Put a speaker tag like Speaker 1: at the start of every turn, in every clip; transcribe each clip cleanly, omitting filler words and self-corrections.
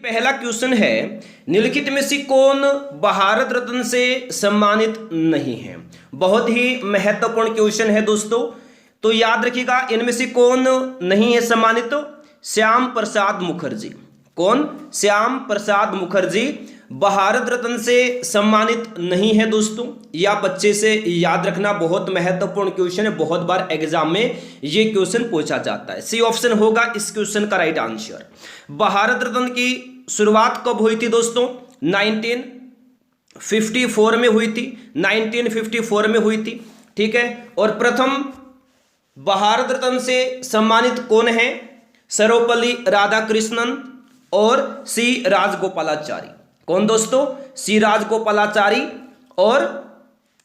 Speaker 1: पहला क्वेश्चन है, निम्नलिखित में से कौन भारत रत्न से सम्मानित नहीं है। बहुत ही महत्वपूर्ण क्वेश्चन है दोस्तों, तो याद रखिएगा इनमें से कौन नहीं है सम्मानित। श्याम प्रसाद मुखर्जी। कौन? श्याम प्रसाद मुखर्जी भारत रत्न से सम्मानित नहीं है दोस्तों। या बच्चे से याद रखना, बहुत महत्वपूर्ण क्वेश्चन है, बहुत बार एग्जाम में ये क्वेश्चन पूछा जाता है। सी ऑप्शन होगा इस क्वेश्चन का राइट आंसर। भारत रत्न की शुरुआत कब हुई थी दोस्तों? 1954 में हुई थी। 1954 में हुई थी, ठीक है। और प्रथम भारत रत्न से सम्मानित कौन है? सर्वपल्ली राधाकृष्णन और सी राजगोपालाचारी। कौन दोस्तों? सी राजगोपालाचारी और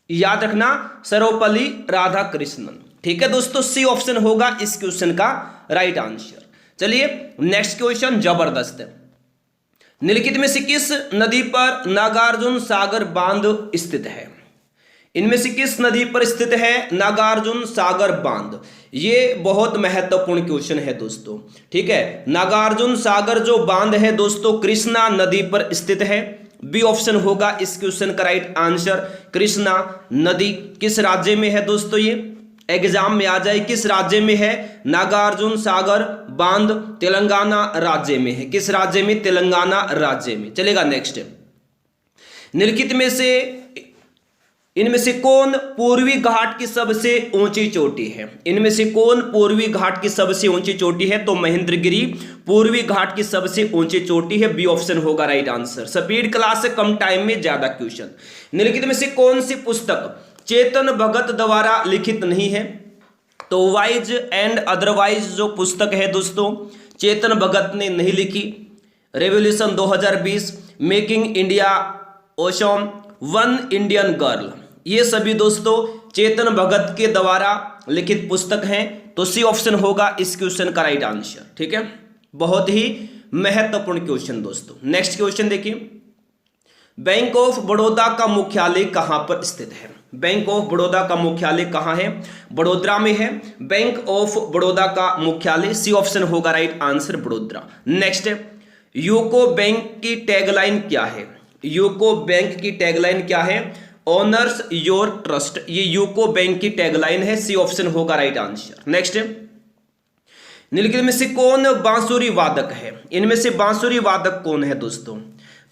Speaker 1: याद रखना सर्वपल्ली राधाकृष्णन, ठीक है दोस्तों। सी ऑप्शन होगा इस क्वेश्चन का राइट आंसर। चलिए नेक्स्ट क्वेश्चन जबरदस्त है। निम्नलिखित में से किस नदी पर नागार्जुन सागर बांध स्थित है? इनमें से किस नदी पर स्थित है नागार्जुन सागर बांध? ये बहुत महत्वपूर्ण क्वेश्चन है दोस्तों, ठीक है। नागार्जुन सागर जो बांध है दोस्तों कृष्णा नदी पर स्थित है। बी ऑप्शन होगा इस क्वेश्चन का राइट आंसर। कृष्णा नदी किस राज्य में है दोस्तों? ये एग्जाम में आ जाए, किस राज्य में है? नागार्जुन सागर बांध तेलंगाना राज्य में है। किस राज्य में? तेलंगाना राज्य में। चलेगा नेक्स्ट। निम्नलिखित में से इनमें से कौन पूर्वी घाट की सबसे ऊंची चोटी है? इनमें से कौन पूर्वी घाट की सबसे ऊंची चोटी है? तो महेंद्रगिरी पूर्वी घाट की सबसे ऊंची चोटी है। बी ऑप्शन होगा राइट आंसर। स्पीड क्लास से कम टाइम में ज्यादा क्वेश्चन। निम्नलिखित में से कौन सी पुस्तक चेतन भगत द्वारा लिखित नहीं है? तो वाइज एंड अदरवाइज जो पुस्तक है दोस्तों चेतन भगत ने नहीं लिखी। Revolution 2020, making India awesome, one Indian girl, ये सभी दोस्तों चेतन भगत के द्वारा लिखित पुस्तक हैं। तो सी ऑप्शन होगा इस क्वेश्चन का राइट आंसर, ठीक है। बहुत ही महत्वपूर्ण क्वेश्चन दोस्तों। नेक्स्ट क्वेश्चन देखिए, बैंक ऑफ बड़ौदा का मुख्यालय कहां पर स्थित है? बैंक ऑफ बड़ौदा का मुख्यालय कहां है? बड़ोदरा में है बैंक ऑफ बड़ौदा का मुख्यालय। सी ऑप्शन होगा right answer Vadodara. Next, UCO bank की टैगलाइन क्या है? यूको बैंक की टैगलाइन क्या है? ऑनर्स योर ट्रस्ट, ये यूको बैंक की टैगलाइन है। सी ऑप्शन होगा राइट आंसर। नेक्स्ट, निम्नलिखित में से कौन बांसुरी वादक है? इनमें से बांसुरी वादक कौन है दोस्तों?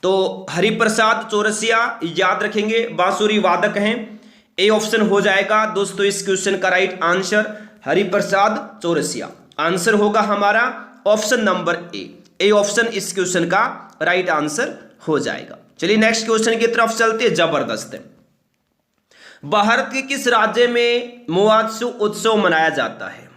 Speaker 1: तो हरिप्रसाद चौरसिया याद रखेंगे बांसुरी वादक हैं। ए ऑप्शन हो जाएगा दोस्तों इस क्वेश्चन का right answer Hariprasad Chaurasia. Answer होगा हमारा option number A. A option इस क्वेश्चन का राइट आंसर हो जाएगा। चलिए नेक्स्ट क्वेश्चन की तरफ चलते हैं। जबरदस्त है। भारत के किस राज्य में मुआत्सु उत्सव मनाया जाता है?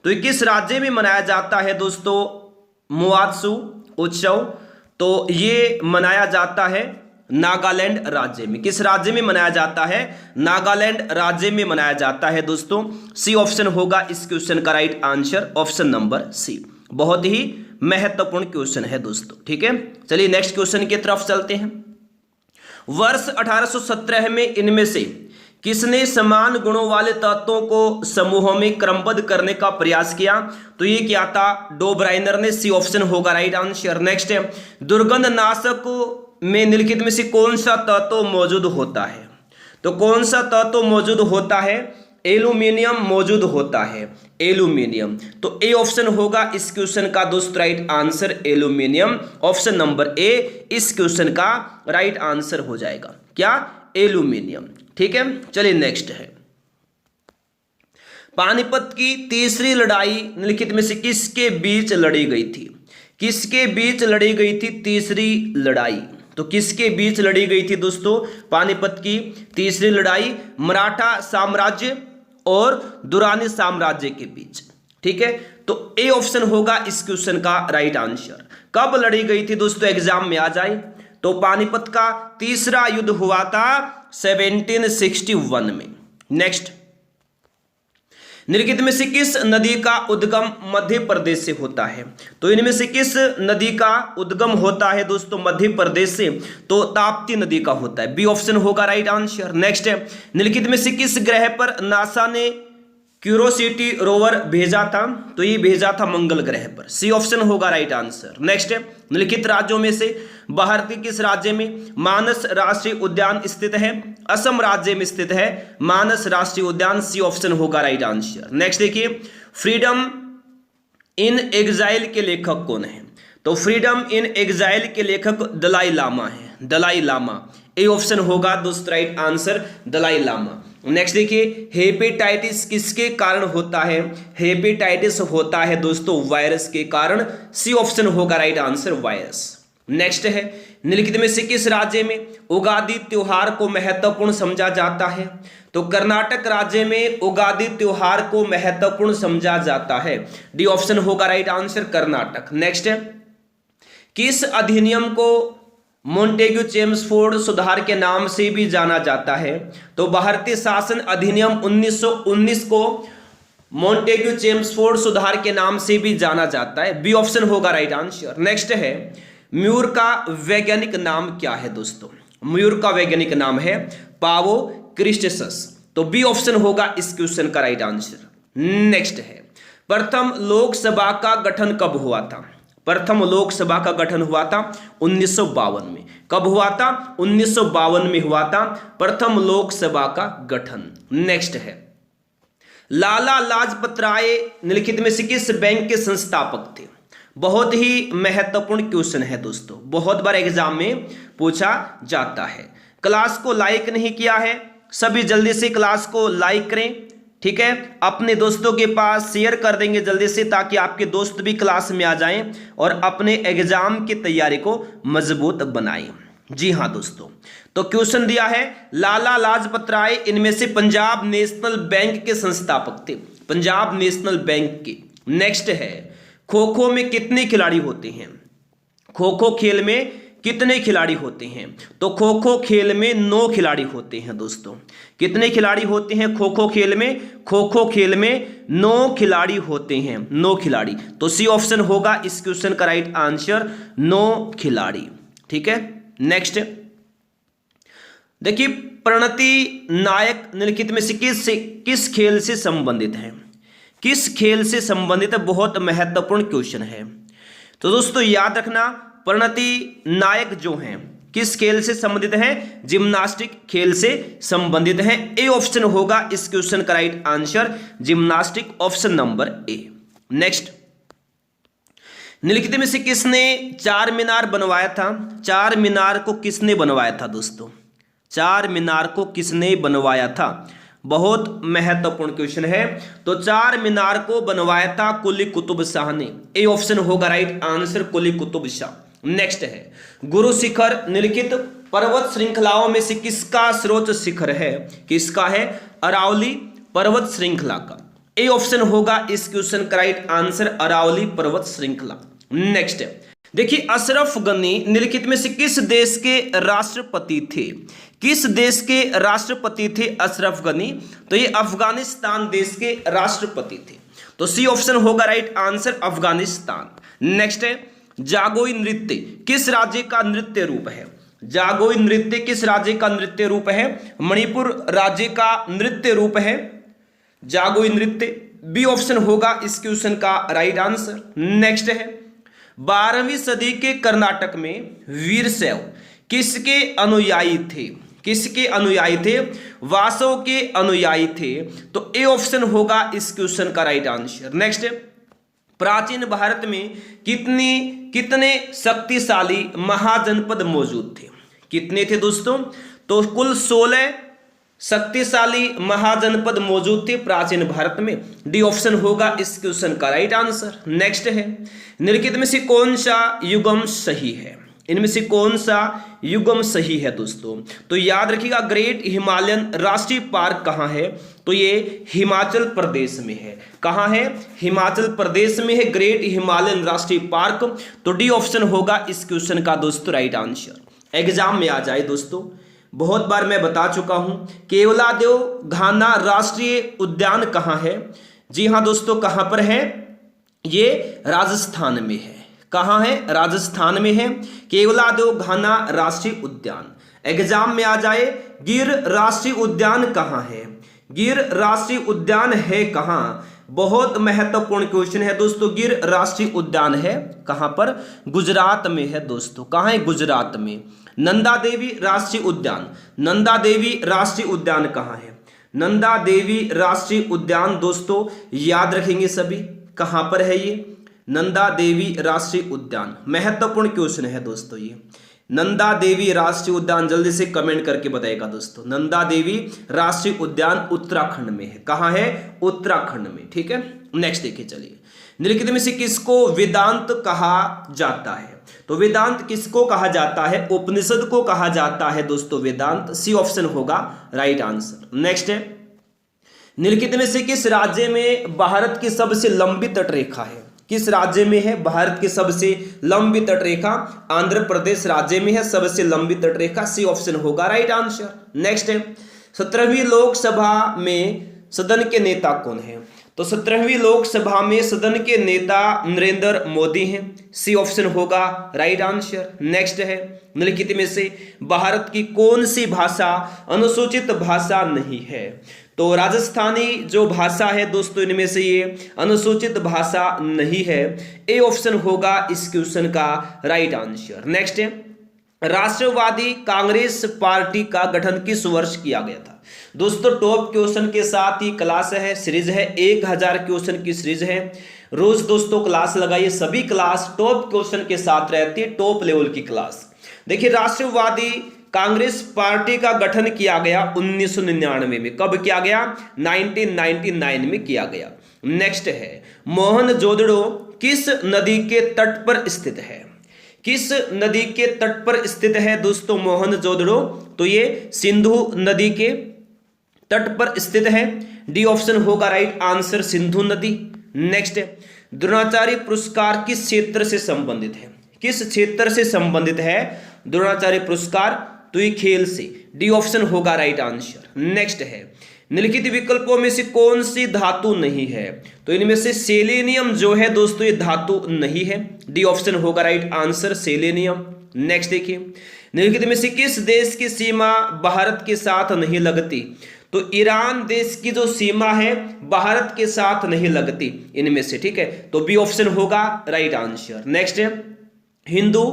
Speaker 1: तो ये किस राज्य में मनाया जाता है दोस्तों मुआत्सु उत्सव? तो ये मनाया जाता है नागालैंड राज्य में। किस राज्य में मनाया जाता है? नागालैंड राज्य में मनाया जाता है दोस्तों। सी ऑप्शन होगा इस क्वेश्चन का right answer, option number C. बहुत ही महत्वपूर्ण क्वेश्चन है दोस्तों, ठीक है। चलिए नेक्स्ट क्वेश्चन की तरफ चलते हैं। वर्ष 1817 में इनमें से किसने समान गुणों वाले तत्वों को समूहों में क्रमबद्ध करने का प्रयास किया? तो ये क्या था? डोब्राइनर ने। सी ऑप्शन होगा राइट आंसर। नेक्स्ट है, दुर्गंध नाशक में निम्नलिखित में से कौन सा तत्व मौजूद होता है? तो कौन सा तत्व मौजूद होता है? एल्यूमिनियम मौजूद होता है। एल्यूमिनियम, तो ए ऑप्शन होगा इस क्वेश्चन का दोस्त right answer aluminium. Option number A इस क्वेश्चन का राइट आंसर हो जाएगा। क्या? एल्यूमिनियम, ठीक है। चलिए नेक्स्ट है, पानीपत की तीसरी लड़ाई निम्नलिखित में से किसके बीच लड़ी गई थी? किसके बीच लड़ी गई थी तीसरी लड़ाई? तो किसके बीच लड़ी गई थी दोस्तों पानीपत की तीसरी लड़ाई? मराठा साम्राज्य और दुरानी साम्राज्य के बीच, ठीक है। तो ए ऑप्शन होगा इस क्वेश्चन का राइट आंसर। कब लड़ी गई थी दोस्तों? एग्जाम में आ जाए तो पानीपत का तीसरा युद्ध हुआ था 1761 में। नेक्स्ट, निम्नलिखित में से किस नदी का उद्गम मध्य प्रदेश से होता है? तो इनमें से किस नदी का उद्गम होता है दोस्तों मध्य प्रदेश से? तो ताप्ती नदी का होता है। बी ऑप्शन होगा राइट आंसर। नेक्स्ट है, निम्नलिखित में से किस ग्रह पर नासा ने क्यूरोसिटी रोवर भेजा था, तो ये भेजा था मंगल ग्रह पर। सी ऑप्शन होगा राइट आंसर। नेक्स्ट है, निम्नलिखित राज्यों में से भारत किस राज्य में मानस राष्ट्रीय उद्यान स्थित है? असम राज्य में स्थित है मानस राष्ट्रीय उद्यान। सी ऑप्शन होगा राइट आंसर। नेक्स्ट देखिए, फ्रीडम इन एग्जाइल के लेखक कौन है? तो फ्रीडम इन एग्जाइल के लेखक दलाई लामा है, दलाई लामा। ए ऑप्शन होगा दोस्त right answer, Dalai Lama. Next देखिए, हेपेटाइटिस किसके कारण होता है? हेपेटाइटिस होता है दोस्तों वायरस के कारण। सी ऑप्शन होगा राइट आंसर, वायरस। नेक्स्ट है, निम्नलिखित में से किस राज्य में उगादी त्योहार को महत्वपूर्ण समझा जाता है? तो कर्नाटक राज्य में उगादी त्योहार को महत्वपूर्ण समझा जाता है। डी ऑप्शन होगा राइट आंसर, कर्नाटक। नेक्स्ट है, किस अधिनियम को मोंटेग्यू चेम्सफोर्ड सुधार के नाम से भी जाना जाता है? तो भारतीय शासन अधिनियम 1919 को मोंटेग्यू चेम्सफोर्ड सुधार के नाम से भी जाना जाता है। बी ऑप्शन होगा राइट आंसर। नेक्स्ट है, मयूर का वैज्ञानिक नाम क्या है दोस्तों? मयूर का वैज्ञानिक नाम है पावो क्रिस्टेसस। तो बी ऑप्शन होगा इस क्वेश्चन का राइट आंसर। नेक्स्ट है, प्रथम लोकसभा का गठन कब हुआ था? प्रथम लोकसभा का गठन हुआ था 1952 में। कब हुआ था? 1952 में हुआ था प्रथम लोकसभा का गठन। नेक्स्ट है, लाला लाजपत राय निम्नलिखित में से किस बैंक के संस्थापक थे? बहुत ही महत्वपूर्ण क्वेश्चन है दोस्तों, बहुत बार एग्जाम में पूछा जाता है। क्लास को लाइक नहीं किया है, सभी जल्दी से क्लास को लाइक करें, ठीक है? अपने दोस्तों के पास शेयर कर देंगे जल्दी से, ताकि आपके दोस्त भी क्लास में आ जाएं और अपने एग्जाम की तैयारी को मजबूत बनाएं। जी हाँ दोस्तों, तो क्वेश्चन दिया है लाला लाजपत राय इनमें से पंजाब नेशनल बैंक के संस्थापक थे, पंजाब नेशनल बैंक के। नेक्स्ट है, खो खो में कितने खिलाड़ी होते हैं? खो खो खेल में कितने खिलाड़ी होते हैं? तो खो खो खेल में 9 खिलाड़ी होते हैं दोस्तों। कितने खिलाड़ी होते हैं खो खो खेल में? खो खो खेल में 9 खिलाड़ी होते हैं, 9 खिलाड़ी। तो सी ऑप्शन होगा इस क्वेश्चन का राइट आंसर, 9 खिलाड़ी। ठीक है, नेक्स्ट देखिए, प्रणति नायक निम्नलिखित में से किस खेल से संबंधित है? किस खेल से संबंधित है? बहुत महत्वपूर्ण क्वेश्चन है। तो दोस्तों याद रखना, प्रणति नायक जो हैं किस खेल से संबंधित हैं? जिम्नास्टिक खेल से संबंधित हैं। ए ऑप्शन होगा इस क्वेश्चन का right answer, gymnastic, option number A. Next, निम्नलिखित में से किसने चार मीनार बनवाया था? चार मीनार को किसने बनवाया था दोस्तों? चार मीनार को किसने बनवाया था? बहुत महत्वपूर्ण क्वेश्चन है। तो चार मीनार को बनवाया था कुली कुतुब शाह ने। ए ऑप्शन होगा राइट आंसर, कुली कुतुब शाह। नेक्स्ट है, गुरु शिखर निम्नलिखित पर्वत श्रृंखलाओं में से किसका सर्वोच्च शिखर है? किसका है? अरावली पर्वत श्रृंखला का। ए ऑप्शन होगा इस क्वेश्चन का राइट आंसर, अरावली पर्वत श्रृंखला। नेक्स्ट है, देखिए, अशरफ गनी निम्नलिखित में से किस देश के राष्ट्रपति थे? किस देश के राष्ट्रपति थे अशरफ गनी? तो ये अफगानिस्तान देश के राष्ट्रपति थे। तो सी ऑप्शन होगा राइट आंसर, अफगानिस्तान। नेक्स्ट है, जागोई नृत्य किस राज्य का नृत्य रूप है? जागोई नृत्य किस राज्य का नृत्य रूप है? मणिपुर राज्य का नृत्य रूप है जागोई नृत्य। बी ऑप्शन होगा इस क्वेश्चन का राइट आंसर। नेक्स्ट है, 12वीं सदी के कर्नाटक में वीरशैव किसके अनुयायी थे? किसके अनुयायी थे? वासव के अनुयायी थे। तो ए ऑप्शन होगा इस क्वेश्चन का राइट आंसर। नेक्स्ट, प्राचीन भारत में कितने शक्तिशाली महाजनपद मौजूद थे? कितने थे दोस्तों? तो कुल 16 शक्तिशाली महाजनपद मौजूद थे प्राचीन भारत में। डी ऑप्शन होगा इस क्वेश्चन का राइट आंसर। नेक्स्ट है, निम्नलिखित में से कौन सा युग्म सही है? इनमें से कौन सा युग्म सही है दोस्तों? तो याद रखिएगा, ग्रेट हिमालयन राष्ट्रीय पार्क कहाँ है? तो ये हिमाचल प्रदेश में है। कहाँ है? हिमाचल प्रदेश में है ग्रेट हिमालयन राष्ट्रीय पार्क। तो डी ऑप्शन होगा इस क्वेश्चन का दोस्तों राइट आंसर। एग्जाम में आ जाए दोस्तों, बहुत बार मैं बता चुका हूं, केवलादेव घाना राष्ट्रीय उद्यान कहाँ है? जी हाँ दोस्तों, कहाँ पर है? ये राजस्थान में है। कहाँ है? राजस्थान में है केवलादेव घाना राष्ट्रीय उद्यान। एग्जाम में आ जाए, गिर राष्ट्रीय उद्यान कहाँ है? गिर राष्ट्रीय उद्यान है कहाँ? बहुत महत्वपूर्ण क्वेश्चन है दोस्तों। गिर राष्ट्रीय उद्यान है कहां पर? गुजरात में है दोस्तों। कहां है? गुजरात में। नंदा देवी राष्ट्रीय उद्यान, नंदा देवी राष्ट्रीय उद्यान कहां है? नंदा देवी राष्ट्रीय उद्यान दोस्तों याद रखेंगे सभी, कहां पर है ये? नंदा देवी राष्ट्रीय उद्यान महत्वपूर्ण क्वेश्चन है दोस्तों ये। नंदा देवी राष्ट्रीय उद्यान जल्दी से कमेंट करके बताएगा दोस्तों। नंदा देवी राष्ट्रीय उद्यान उत्तराखंड में है। कहां है? उत्तराखंड में। ठीक है, नेक्स्ट देखिए चलिए। निम्नलिखित में से किसको वेदांत कहा जाता है? तो वेदांत किसको कहा जाता है? उपनिषद को कहा जाता है दोस्तों वेदांत। सी ऑप्शन होगा राइट आंसर। नेक्स्ट है, निम्नलिखित में से किस राज्य में भारत की सबसे लंबी तटरेखा है? किस राज्य में है भारत की सबसे लंबी तटरेखा? आंध्र प्रदेश राज्य में है सबसे लंबी तटरेखा। सी ऑप्शन होगा राइट आंसर। नेक्स्ट है, 17वीं लोकसभा में सदन के नेता कौन है? तो 17वीं लोकसभा में सदन के नेता नरेंद्र मोदी हैं। सी ऑप्शन होगा राइट आंसर। नेक्स्ट है, निम्नलिखित में से भारत की कौन सी भाषा अनुसूचित भाषा नहीं है? तो राजस्थानी जो भाषा है दोस्तों इनमें से ये अनुसूचित भाषा नहीं है। ए ऑप्शन होगा इस क्वेश्चन का राइट आंसर। नेक्स्ट है, राष्ट्रवादी कांग्रेस पार्टी का गठन किस वर्ष किया गया था? दोस्तों टॉप क्वेश्चन के साथ ही क्लास है, सीरीज है, 1000 क्वेश्चन की सीरीज है। रोज दोस्तों क्लास लगाइए, सभी क्लास टॉप क्वेश्चन के साथ रहती है, टॉप लेवल की क्लास। देखिए राष्ट्रवादी कांग्रेस पार्टी का गठन किया गया 1999 में। कब किया गया? 1999 में किया गया। नेक्स्ट है, मोहनजोदड़ो किस नदी के तट पर स्थित है? किस नदी के तट पर स्थित है दोस्तों मोहनजोदड़ो? तो ये सिंधु नदी के तट पर स्थित है। डी ऑप्शन होगा राइट आंसर, सिंधु नदी। नेक्स्ट है, द्रोणाचार्य पुरस्कार किस क्षेत्र से संबंधित है? किस क्षेत्र से संबंधित है द्रोणाचार्य पुरस्कार? तो ये खेल से। डी ऑप्शन होगा राइट आंसर। नेक्स्ट है, निम्नलिखित विकल्पों में से कौन सी धातु नहीं है? तो इनमें से सेलेनियम जो है दोस्तों ये धातु नहीं है। डी ऑप्शन होगा राइट आंसर, सेलेनियम। नेक्स्ट देखिए, निम्नलिखित में से किस देश की सीमा भारत के साथ नहीं लगती? तो ईरान देश की जो सीमा है भारत के साथ नहीं लगती इनमें से। ठीक है, तो बी ऑप्शन होगा राइट आंसर। नेक्स्ट है, हिंदू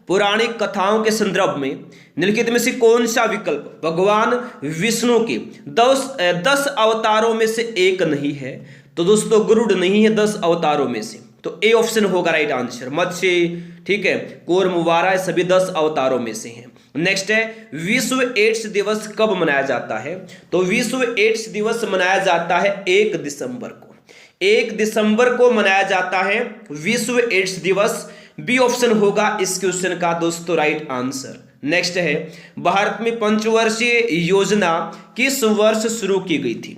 Speaker 1: पौराणिक कथाओं के संदर्भ में निम्नलिखित में से कौन सा विकल्प भगवान विष्णु के 10 अवतारों में से एक नहीं है? तो दोस्तों गरुड़ नहीं है 10 अवतारों में से, तो ए ऑप्शन होगा राइट आंसर। मत्स्य, ठीक है, कूर्म, वारा सभी 10 अवतारों में से हैं। नेक्स्ट है, विश्व एड्स दिवस कब मनाया जाता है? तो विश्व एड्स दिवस मनाया जाता है 1 दिसंबर को। 1 दिसंबर को मनाया जाता है विश्व एड्स दिवस। बी ऑप्शन होगा इस क्वेश्चन का दोस्तों राइट आंसर। नेक्स्ट है, भारत में पंचवर्षीय योजना किस वर्ष शुरू की गई थी?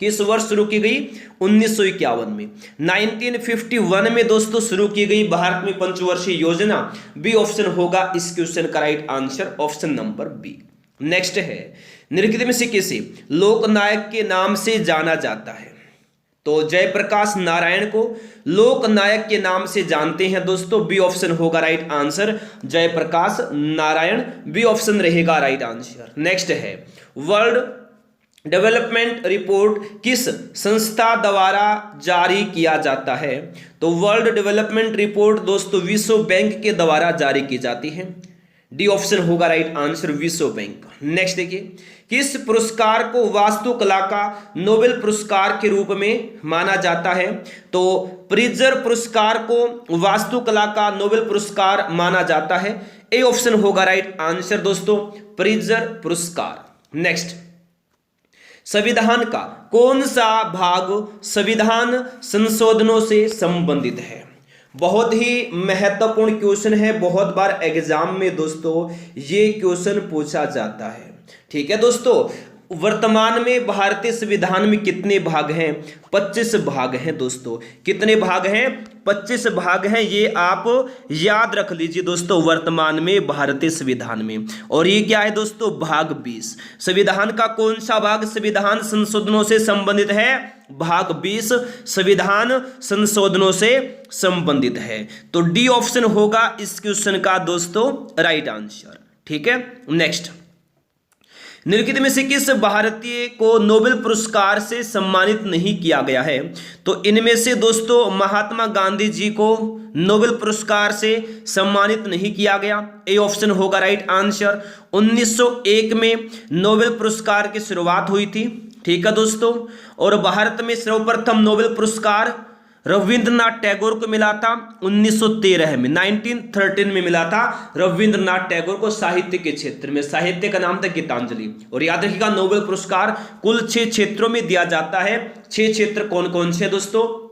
Speaker 1: किस वर्ष शुरू की गई? 1951 में। 1951 में दोस्तों शुरू की गई भारत में पंचवर्षीय योजना। बी ऑप्शन होगा इस क्वेश्चन का right answer, option number B. Next है, निम्नलिखित में से किसे लोकनायक के नाम से जाना जाता है? तो जयप्रकाश नारायण को लोकनायक के नाम से जानते हैं दोस्तों। बी ऑप्शन होगा right answer, Jayaprakash Narayan. B option रहेगा राइट आंसर। नेक्स्ट है, वर्ल्ड डेवलपमेंट रिपोर्ट किस संस्था द्वारा जारी किया जाता है? तो वर्ल्ड डेवलपमेंट रिपोर्ट दोस्तों विश्व बैंक के द्वारा जारी की जाती है। डी ऑप्शन होगा राइट आंसर, विश्व बैंक। नेक्स्ट देखिए, किस पुरस्कार को वास्तुकला का नोबेल पुरस्कार के रूप में माना जाता है? तो प्रिट्जर पुरस्कार को वास्तुकला का नोबेल पुरस्कार माना जाता है। ए ऑप्शन होगा राइट आंसर दोस्तों, प्रिट्जर पुरस्कार। नेक्स्ट, संविधान का कौन सा भाग संविधान संशोधनों से संबंधित है? बहुत ही महत्वपूर्ण क्वेश्चन है, बहुत बार एग्जाम में दोस्तों ये क्वेश्चन पूछा जाता है। ठीक है दोस्तों, वर्तमान में भारतीय संविधान में कितने भाग हैं? 25 भाग हैं दोस्तों। कितने भाग हैं? 25 भाग हैं। ये आप याद रख लीजिए दोस्तों, वर्तमान में भारतीय संविधान में। और ये क्या है दोस्तों? भाग 20। संविधान का कौन सा भाग संविधान संशोधनों से संबंधित है? भाग 20 संविधान संशोधनों से संबंधित है। तो डी ऑप्शन होगा इस क्वेश्चन का दोस्तों राइट आंसर। ठीक है, नेक्स्ट, निम्नलिखित में से किस भारतीय को नोबेल पुरस्कार से सम्मानित नहीं किया गया है? तो इनमें से दोस्तों महात्मा गांधी जी को नोबेल पुरस्कार से सम्मानित नहीं किया गया। ए ऑप्शन होगा राइट आंसर। 1901 में नोबेल पुरस्कार की शुरुआत हुई थी, ठीक है दोस्तों। और भारत में सर्वप्रथम नोबेल पुरस्कार रविंद्रनाथ टैगोर को मिला था 1913 में, 1913 में मिला था रविंद्रनाथ टैगोर को साहित्य के क्षेत्र में। साहित्य का नाम था गीतांजलि। और याद रखिएगा नोबेल पुरस्कार कुल 6 क्षेत्रों में दिया जाता है। 6 क्षेत्र कौन कौन से दोस्तों?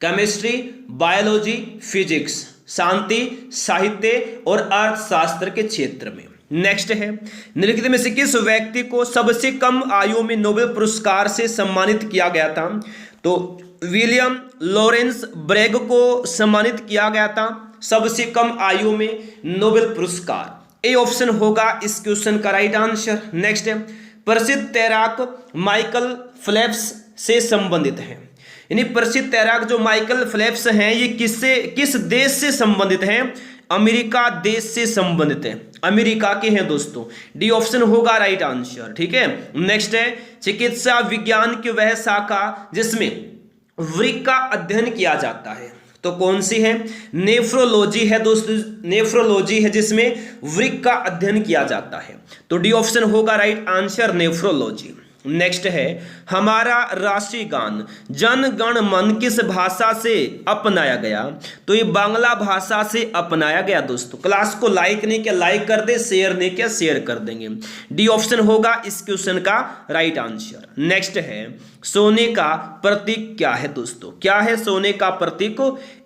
Speaker 1: केमिस्ट्री, बायोलॉजी, फिजिक्स, शांति, साहित्य और अर्थशास्त्र के क्षेत्र में। नेक्स्ट है, निम्नलिखित में से किस व्यक्ति को सबसे कम आयु में नोबेल पुरस्कार से सम्मानित किया गया था? तो विलियम लॉरेंस ब्रेग को सम्मानित किया गया था सबसे कम आयु में नोबेल पुरस्कार। ए ऑप्शन होगा इस क्वेश्चन का राइट आंसर। नेक्स्ट है, प्रसिद्ध तैराक माइकल फेल्प्स से संबंधित है। यानी प्रसिद्ध तैराक जो माइकल फेल्प्स हैं ये किस देश से संबंधित हैं? अमेरिका देश से संबंधित है, अमेरिका के हैं दोस्तों। डी ऑप्शन होगा राइट आंसर, ठीक है। नेक्स्ट है, चिकित्सा विज्ञान की वह शाखा जिसमें वृक्क का अध्ययन किया जाता है, तो कौन सी है? नेफ्रोलॉजी है दोस्तों, नेफ्रोलॉजी है जिसमें वृक्क का अध्ययन किया जाता है। तो डी ऑप्शन होगा राइट आंसर, नेफ्रोलॉजी। नेक्स्ट है, हमारा राष्ट्रीय गान जन गण मन किस भाषा से अपनाया गया? तो ये बांग्ला भाषा से अपनाया गया दोस्तों। क्लास को लाइक नहीं किया लाइक कर दे, शेयर नहीं किया शेयर कर देंगे। डी ऑप्शन होगा इस क्वेश्चन का राइट आंसर। नेक्स्ट है, सोने का प्रतीक क्या है दोस्तों? क्या है सोने का प्रतीक?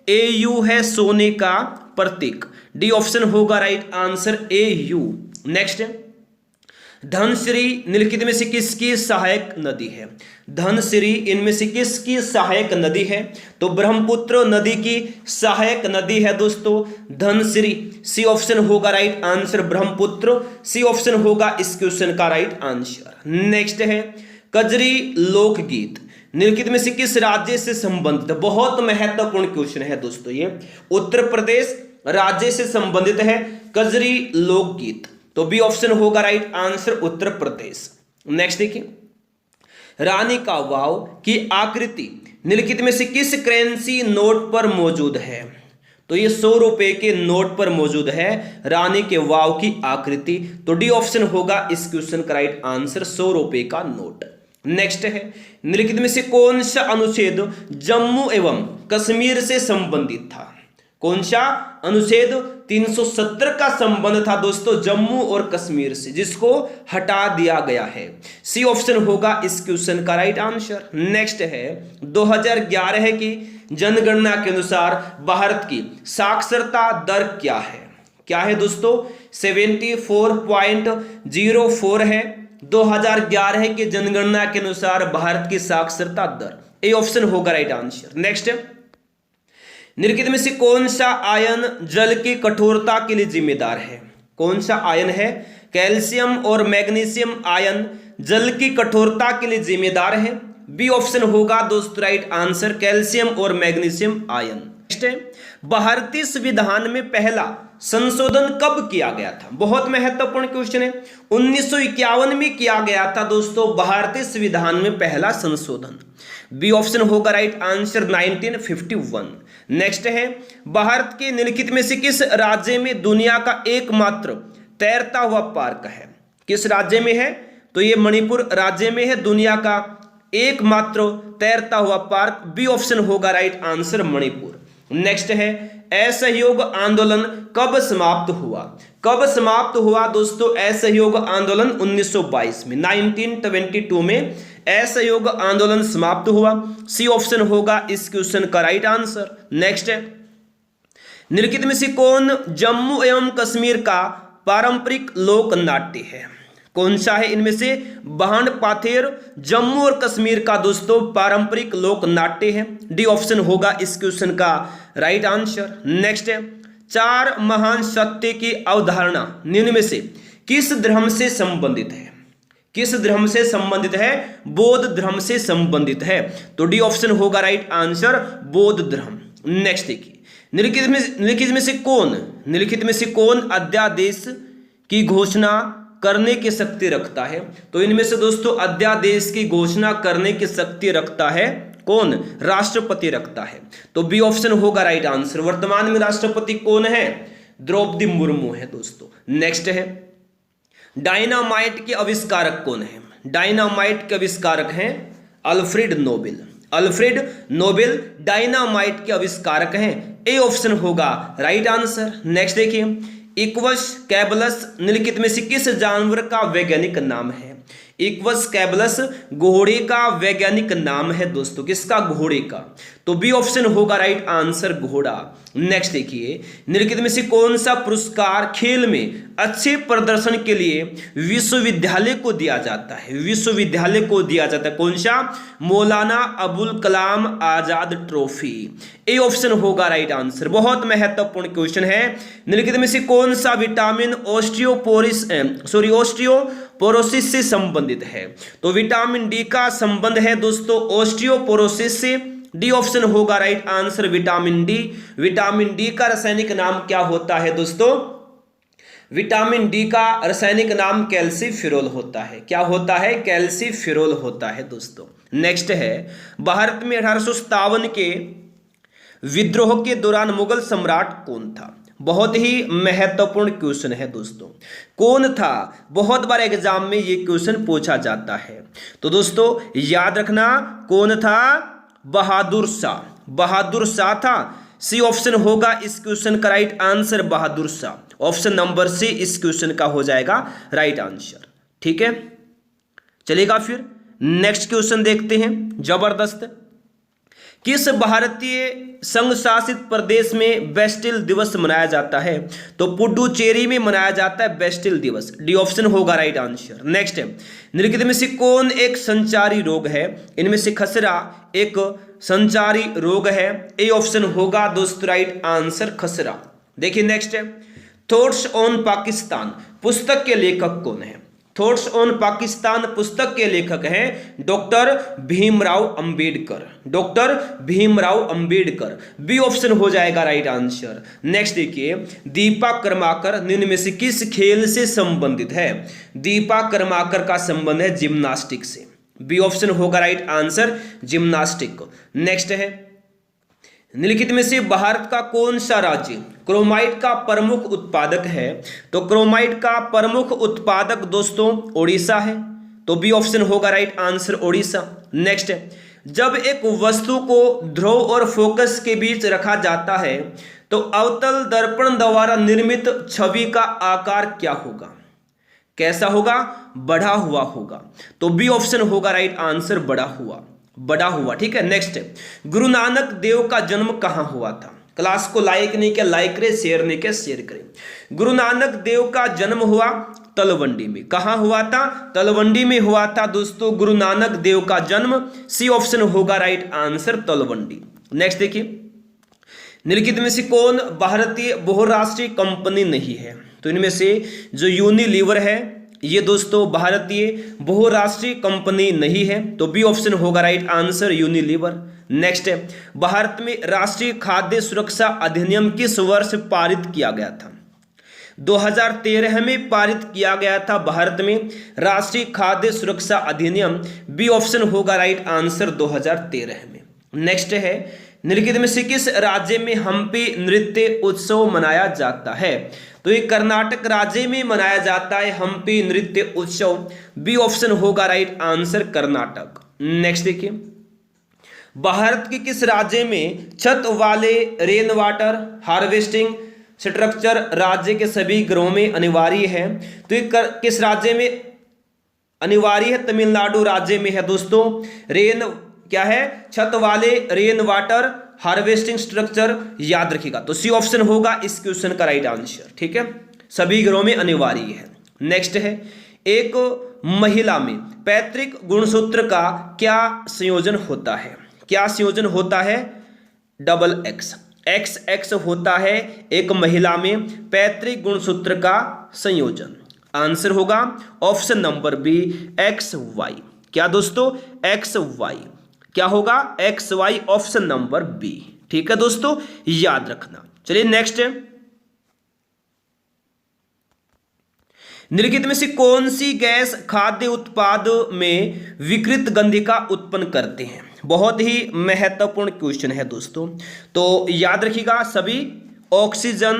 Speaker 1: AU है सोने का प्रतीक। डी ऑप्शन होगा राइट आंसर, AU। नेक्स्ट है, धनश्री निम्नलिखित में से किसकी सहायक नदी है? धनश्री इनमें से किसकी सहायक नदी है? तो ब्रह्मपुत्र नदी की सहायक नदी है दोस्तों धनश्री। सी ऑप्शन होगा right answer, Brahmaputra. C option होगा इस क्वेश्चन का राइट आंसर। नेक्स्ट है, कजरी लोकगीत निम्नलिखित में से किस राज्य से संबंधित है? बहुत महत्वपूर्ण क्वेश्चन है दोस्तों ये। उत्तर प्रदेश राज्य से संबंधित है कजरी लोकगीत। तो बी ऑप्शन होगा right answer, Uttar Pradesh. Next देखिए, रानी का वाव की आकृति निम्नलिखित में से किस करेंसी नोट पर मौजूद है? तो ये 100 रुपए के नोट पर मौजूद है रानी के वाव की आकृति। तो डी ऑप्शन होगा इस क्वेश्चन का राइट आंसर, 100 रुपए का नोट। नेक्स्ट है, निम्नलिखित में से कौन सा अनुच्छेद जम्मू एवं कश्मीर से संबंधित था? कौन सा अनुच्छेद? 370 का संबंध था दोस्तों जम्मू और कश्मीर से, जिसको हटा दिया गया है। सी ऑप्शन होगा इस क्वेश्चन का राइट आंसर। नेक्स्ट है, 2011 की जनगणना के अनुसार भारत की साक्षरता दर क्या है? क्या है दोस्तों? 74.04 है 2011 की जनगणना के अनुसार भारत की साक्षरता दर। ए ऑप्शन होगा राइट आंसर। नेक्स्ट है, निम्नलिखित में से कौन सा आयन जल की कठोरता के लिए जिम्मेदार है? कौन सा आयन है? कैल्शियम और मैग्नीशियम आयन जल की कठोरता के लिए जिम्मेदार है। बी ऑप्शन होगा दोस्तों राइट आंसर, कैल्शियम और मैग्नीशियम आयन। नेक्स्ट है, भारतीय संविधान में पहला संशोधन कब किया गया था? बहुत महत्वपूर्ण क्वेश्चन है। 1951 में किया गया था दोस्तों भारतीय संविधान में पहला संशोधन। बी ऑप्शन होगा राइट आंसर, 1951। नेक्स्ट है, भारत के निम्नलिखित में से किस राज्य में दुनिया का एकमात्र तैरता हुआ पार्क है? किस राज्य में है? तो ये मणिपुर राज्य में है दुनिया का एकमात्र तैरता हुआ पार्क। बी ऑप्शन होगा राइट आंसर, मणिपुर। नेक्स्ट है, असहयोग आंदोलन कब समाप्त हुआ? कब समाप्त हुआ दोस्तों असहयोग आंदोलन? 1922 में, 1922 में असहयोग आंदोलन समाप्त हुआ। सी ऑप्शन होगा इस क्वेश्चन का राइट आंसर। नेक्स्ट है, निम्नलिखित में से कौन जम्मू एवं कश्मीर का पारंपरिक लोक नाट्य है? कौन सा है इनमें से? बांड पाथेर जम्मू और कश्मीर का दोस्तों पारंपरिक लोक नाट्य है। डी ऑप्शन होगा इस क्वेश्चन का राइट आंसर। नेक्स्ट है, 4 महान सत्य की अवधारणा निम्न में से किस धर्म से संबंधित है? किस धर्म से संबंधित है? बौद्ध धर्म से संबंधित है। तो डी ऑप्शन होगा राइट आंसर, बौद्ध धर्म। नेक्स्ट देखिए, निम्नलिखित में से कौन अध्यादेश की घोषणा करने की शक्ति रखता है? तो इनमें से दोस्तों अध्यादेश की घोषणा करने की शक्ति रखता है कौन? राष्ट्रपति रखता है। तो बी ऑप्शन होगा राइट आंसर। वर्तमान में राष्ट्रपति कौन है? द्रौपदी मुर्मू है दोस्तों। नेक्स्ट है, डायनामाइट के आविष्कारक कौन है? डायनामाइट के आविष्कारक हैं Alfred Nobel. Alfred Nobel dynamite के आविष्कारक हैं। ए ऑप्शन होगा राइट आंसर। नेक्स्ट देखिए, इक्वस कैबलस निम्नलिखित में से किस जानवर का वैज्ञानिक नाम है? इक्वस कैबलस घोड़े का वैज्ञानिक नाम है दोस्तों। किसका? घोड़े का। तो बी ऑप्शन होगा राइट आंसर, घोड़ा। नेक्स्ट देखिए, निम्नलिखित में से कौन सा पुरस्कार खेल में अच्छे प्रदर्शन के लिए विश्वविद्यालय को दिया जाता है? विश्वविद्यालय को दिया जाता है कौन सा? मौलाना अबुल कलाम आजाद ट्रॉफी। ए ऑप्शन होगा राइट आंसर। बहुत महत्वपूर्ण क्वेश्चन है। निम्नलिखित में से कौन सा विटामिन ऑस्टियोपोरोसिस से संबंधित है? तो विटामिन डी का संबंध है दोस्तों ऑस्टियोपोरोसिस से। डी ऑप्शन होगा right answer, vitamin D. Vitamin D का रासायनिक नाम क्या होता है दोस्तों? विटामिन डी का रासायनिक नाम कैल्सीफेरोल होता है। क्या होता है? कैल्सीफेरोल होता है दोस्तों। नेक्स्ट है, भारत में 1857 के विद्रोह के दौरान मुगल सम्राट कौन था? बहुत ही महत्वपूर्ण क्वेश्चन है दोस्तों। कौन था? बहुत बार एग्जाम में ये क्वेश्चन पूछा जाता है। तो दोस्तों याद रखना, कौन था? बहादुर शाह। बहादुर शाह था। सी ऑप्शन होगा इस क्वेश्चन का right answer, Bahadur Shah. Option number C इस क्वेश्चन का हो जाएगा राइट आंसर। ठीक है, चलेगा। फिर नेक्स्ट क्वेश्चन देखते हैं, जबरदस्त। किस भारतीय संघ शासित प्रदेश में बेस्टिल दिवस मनाया जाता है? तो पुडुचेरी में मनाया जाता है बेस्टिल दिवस। डी ऑप्शन होगा राइट आंसर। नेक्स्ट है, निम्नलिखित में से कौन एक संचारी रोग है? इनमें से खसरा एक संचारी रोग है। ए ऑप्शन होगा दोस्तों राइट आंसर, खसरा। देखिए नेक्स्ट है, थॉट्स ऑन पाकिस्तान पुस्तक के लेखक कौन है? थॉट्स ऑन पाकिस्तान पुस्तक के लेखक हैं doctor Bhimrao Ambedkar. Doctor Bhimrao Ambedkar. B option हो जाएगा राइट आंसर। नेक्स्ट देखिए, दीपा कर्माकर निम्न में से किस खेल से संबंधित है? दीपा कर्माकर का संबंध है जिम्नास्टिक से। बी ऑप्शन होगा राइट आंसर, जिम्नास्टिक। नेक्स्ट है, निम्नलिखित में से भारत का कौन सा राज्य क्रोमाइट का प्रमुख उत्पादक है? तो क्रोमाइट का प्रमुख उत्पादक दोस्तों ओडिशा है। तो बी ऑप्शन होगा राइट आंसर, ओडिशा। नेक्स्ट है, जब एक वस्तु को ध्रुव और फोकस के बीच रखा जाता है तो अवतल दर्पण द्वारा निर्मित छवि का आकार क्या होगा? कैसा होगा? बढ़ा हुआ होगा। तो बी ऑप्शन होगा राइट आंसर, बढ़ा हुआ, बड़ा हुआ। ठीक है, नेक्स्ट है, गुरु नानक देव का जन्म कहां हुआ था? क्लास को लाइक नहीं किया, लाइक करें, शेयर नहीं किया, शेयर करें। गुरु नानक देव का जन्म हुआ तलवंडी में। कहां हुआ था? तलवंडी में हुआ था दोस्तों गुरु नानक देव का जन्म। सी ऑप्शन होगा राइट आंसर, तलवंडी। नेक्स्ट देखिए, निम्नलिखित में से कौन भारतीय बहुराष्ट्रीय कंपनी नहीं है? तो इनमें से जो यूनिलीवर है ये दोस्तों भारतीय बहुराष्ट्रीय कंपनी नहीं है। तो बी ऑप्शन होगा राइट आंसर, यूनिलीवर। नेक्स्ट है, भारत में राष्ट्रीय खाद्य सुरक्षा अधिनियम किस वर्ष पारित किया गया था? 2013 में पारित किया गया था भारत में राष्ट्रीय खाद्य सुरक्षा अधिनियम। बी ऑप्शन होगा राइट आंसर, 2013 में। नेक्स्ट है, निम्नलिखित में से किस राज्य में हम्पी नृत्य उत्सव मनाया जाता है? तो ये कर्नाटक राज्य में मनाया जाता है हम्पी नृत्य उत्सव। बी ऑप्शन होगा राइट आंसर, कर्नाटक। नेक्स्ट देखिए, भारत के किस राज्य में छत वाले रेन वाटर हार्वेस्टिंग स्ट्रक्चर राज्य के सभी घरों में अनिवार्य है? तो ये किस राज्य में अनिवार्य है? तमिलनाडु राज्य में है दोस्तों। रेन क्या है? छत वाले रेन वाटर हार्वेस्टिंग स्ट्रक्चर, याद रखिएगा। तो सी ऑप्शन होगा इस क्वेश्चन का राइट आंसर। ठीक है, सभी घरों में अनिवार्य है। नेक्स्ट है, एक महिला में पैतृक गुणसूत्र का क्या संयोजन होता है? क्या संयोजन होता है? Double x. XX होता है एक महिला में पैतृक गुणसूत्र का संयोजन। आंसर होगा ऑप्शन नंबर बी, XY। क्या दोस्तों? XY। क्या होगा? XY, option number B. ठीक है दोस्तों, याद रखना। चलिए नेक्स्ट है, निम्नलिखित में से कौन सी गैस खाद्य उत्पाद में विकृत गंधिका उत्पन्न करते हैं? बहुत ही महत्वपूर्ण क्वेश्चन है दोस्तों, तो याद रखिएगा सभी। ऑक्सीजन,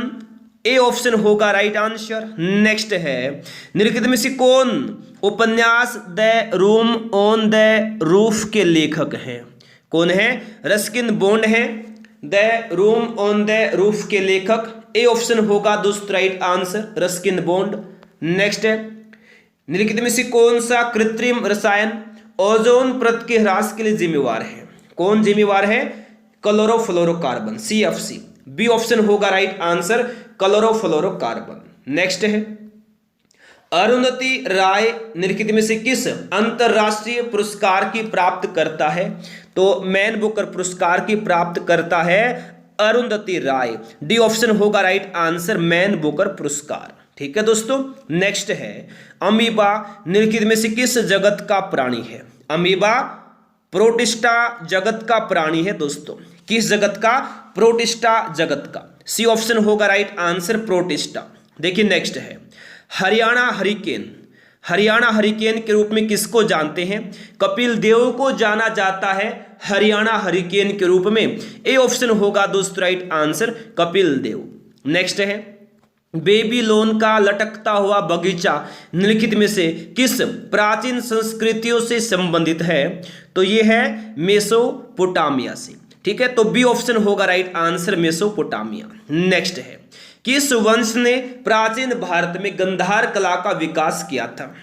Speaker 1: ए ऑप्शन होगा राइट आंसर। नेक्स्ट है, निम्नलिखित में से कौन उपन्यास the room on the roof के लेखक हैं? कौन है? रस्किन बॉन्ड है the room on the roof के लेखक। ए ऑप्शन होगा दोस्त right answer, Ruskin bond. Next है, निम्नलिखित में से कौन सा कृत्रिम रसायन ओजोन परत के ह्रास के लिए जिम्मेवार है? कौन जिम्मेवार है? Chlorofluorocarbon, CFC। बी ऑप्शन होगा राइट आंसर, क्लोरोफ्लोरोकार्बन। नेक्स्ट है, अरुंधति राय निम्नलिखित में से किस अंतरराष्ट्रीय पुरस्कार की प्राप्त करता है? तो मैन बुकर पुरस्कार की प्राप्त करता है अरुंधति राय। डी ऑप्शन होगा राइट आंसर, मैन बुकर पुरस्कार। ठीक है दोस्तों। नेक्स्ट है, अमीबा निम्नलिखित में से किस जगत का प्राणी है? अमीबा प्रोटिस्टा जगत का प्राणी है दोस्तों। किस जगत का? प्रोटिस्टा जगत का। सी ऑप्शन होगा राइट आंसर, प्रोटिस्टा। देखिए नेक्स्ट है, हरियाणा हरिकेन। हरियाणा हरिकेन के रूप में किसको जानते हैं? कपिल देव को जाना जाता है हरियाणा हरिकेन के रूप में। ए ऑप्शन होगा दोस्तों right answer, Kapil Dev. Next है, बेबीलोन का लटकता हुआ बगीचा निम्नलिखित में से किस प्राचीन संस्कृतियों से संबंधित है? तो ये है मेसोपोटामिया से। ठीक है, तो बी ऑप्शन होगा राइट आंसर, मेसोपोटामिया। नेक्स्ट है, किस वंश ने प्राचीन भारत में गंधार कला का विकास किया था?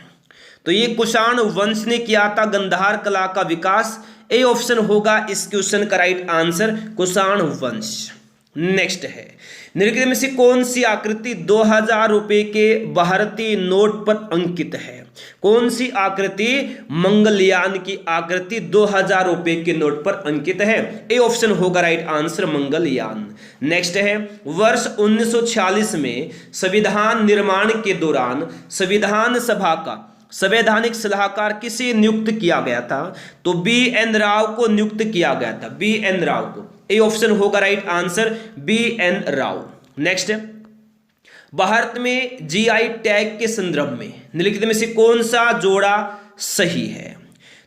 Speaker 1: तो ये कुषाण वंश ने किया था गंधार कला का विकास। ए ऑप्शन होगा इस क्वेश्चन का राइट आंसर, कुषाण वंश। नेक्स्ट है, निम्नलिखित में से कौन सी आकृति 2000 रुपए के भारतीय नोट पर अंकित है? कौन सी आकृति? मंगलयान की आकृति 2000 रुपए के नोट पर अंकित है। ए ऑप्शन होगा राइट आंसर, मंगलयान। नेक्स्ट है, वर्ष 1946 में संविधान निर्माण के दौरान संविधान सभा का संवैधानिक सलाहकार किसे नियुक्त किया गया था? तो BN राव को नियुक्त किया गया था, BN राव को। ए ऑप्शन होगा right answer, BN Rao. Next, Bharat में GI टैग के संदर्भ में निम्नलिखित में से कौन सा जोड़ा सही है?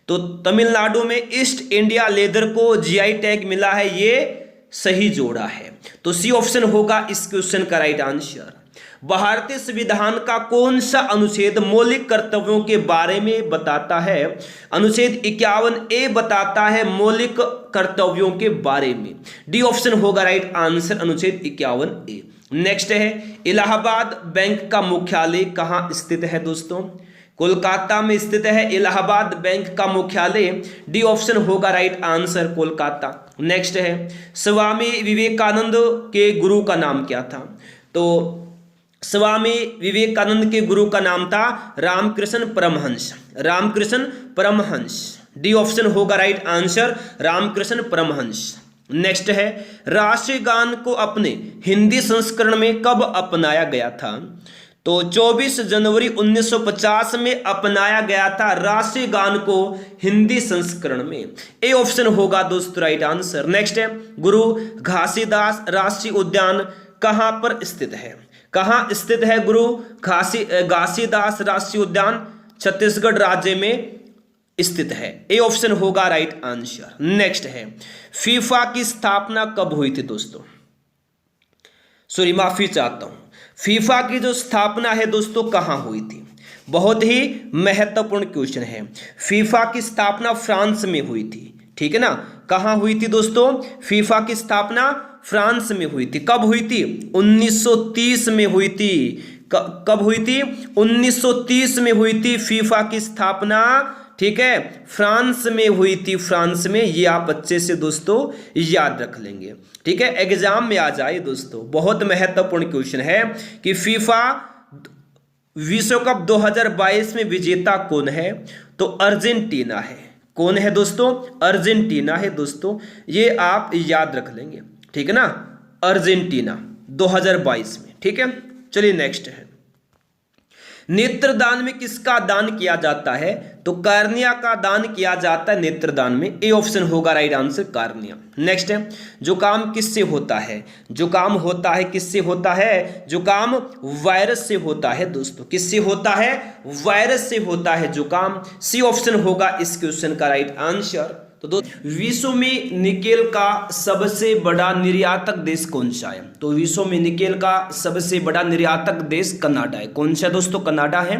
Speaker 1: तो तमिलनाडु में ईस्ट इंडिया लेदर को GI टैग मिला है, ये सही जोड़ा है। तो सी ऑप्शन होगा इस क्वेश्चन का राइट आंसर। भारतीय संविधान का कौन सा अनुच्छेद मौलिक कर्तव्यों के बारे में बताता है? अनुच्छेद 51A बताता है मौलिक कर्तव्यों के बारे में। डी ऑप्शन होगा राइट आंसर, अनुच्छेद 51A। नेक्स्ट है, इलाहाबाद बैंक का मुख्यालय कहाँ स्थित है दोस्तों? कोलकाता में स्थित है इलाहाबाद बैंक का मुख्यालय। डी ऑप्शन होगा राइट आंसर, कोलकाता। नेक्स्ट है, स्वामी विवेकानंद के गुरु का नाम क्या था? तो स्वामी विवेकानंद के गुरु का नाम था रामकृष्ण परमहंस, रामकृष्ण परमहंस। डी ऑप्शन होगा right answer, Ramakrishna Paramhansa. Next है, राष्ट्रीय गान को अपने हिंदी संस्करण में कब अपनाया गया था? तो 24 जनवरी 1950 में अपनाया गया था राष्ट्रीय गान को हिंदी संस्करण में। ए ऑप्शन होगा दोस्तों राइट आंसर। नेक्स्ट है, गुरु घासीदास राष्ट्रीय उद्यान कहां पर स्थित है? कहां स्थित है गुरु घासीदास राष्ट्रीय उद्यान? छत्तीसगढ़ राज्य में स्थित है। ए ऑप्शन होगा राइट आंसर। नेक्स्ट है, फीफा की स्थापना कब हुई थी दोस्तों? सॉरी, माफी चाहता हूं, फीफा की जो स्थापना है दोस्तों कहां हुई थी? बहुत ही महत्वपूर्ण क्वेश्चन है। फीफा की स्थापना फ्रांस में हुई थी। ठीक है ना, कहां हुई थी दोस्तों? फीफा की स्थापना फ्रांस में हुई थी। कब हुई थी? 1930 में हुई थी। कब हुई थी? 1930 में हुई थी फीफा की स्थापना। ठीक है, फ्रांस में हुई थी, फ्रांस में। ये आप अच्छे से दोस्तों याद रख लेंगे। ठीक है, एग्जाम में आ जाए दोस्तों। बहुत महत्वपूर्ण क्वेश्चन है कि फीफा विश्व कप 2022 में विजेता कौन है? तो अर्जेंटीना है। कौन है दोस्तों? अर्जेंटीना है दोस्तों। ये आप याद रख लेंगे। ठीक है ना, अर्जेंटीना 2022 में। ठीक है, चलिए नेक्स्ट है, नेत्रदान में किसका दान किया जाता है? तो तो कार्निया का दान किया जाता है नेत्रदान में। ए ऑप्शन होगा राइट आंसर कार्निया। नेक्स्ट है, जुकाम किससे होता है? जुकाम होता है किससे होता है? जुकाम वायरस से होता है दोस्तों। किससे होता है? वायरस से होता है जुकाम। सी ऑप्शन होगा इस क्वेश्चन का राइट आंसर। तो दोस्तों विश्व में निकेल का सबसे बड़ा निर्यातक देश कौन सा है? तो विश्व में निकेल का सबसे बड़ा निर्यातक देश कनाडा है। कौन सा दोस्तों? कनाडा है।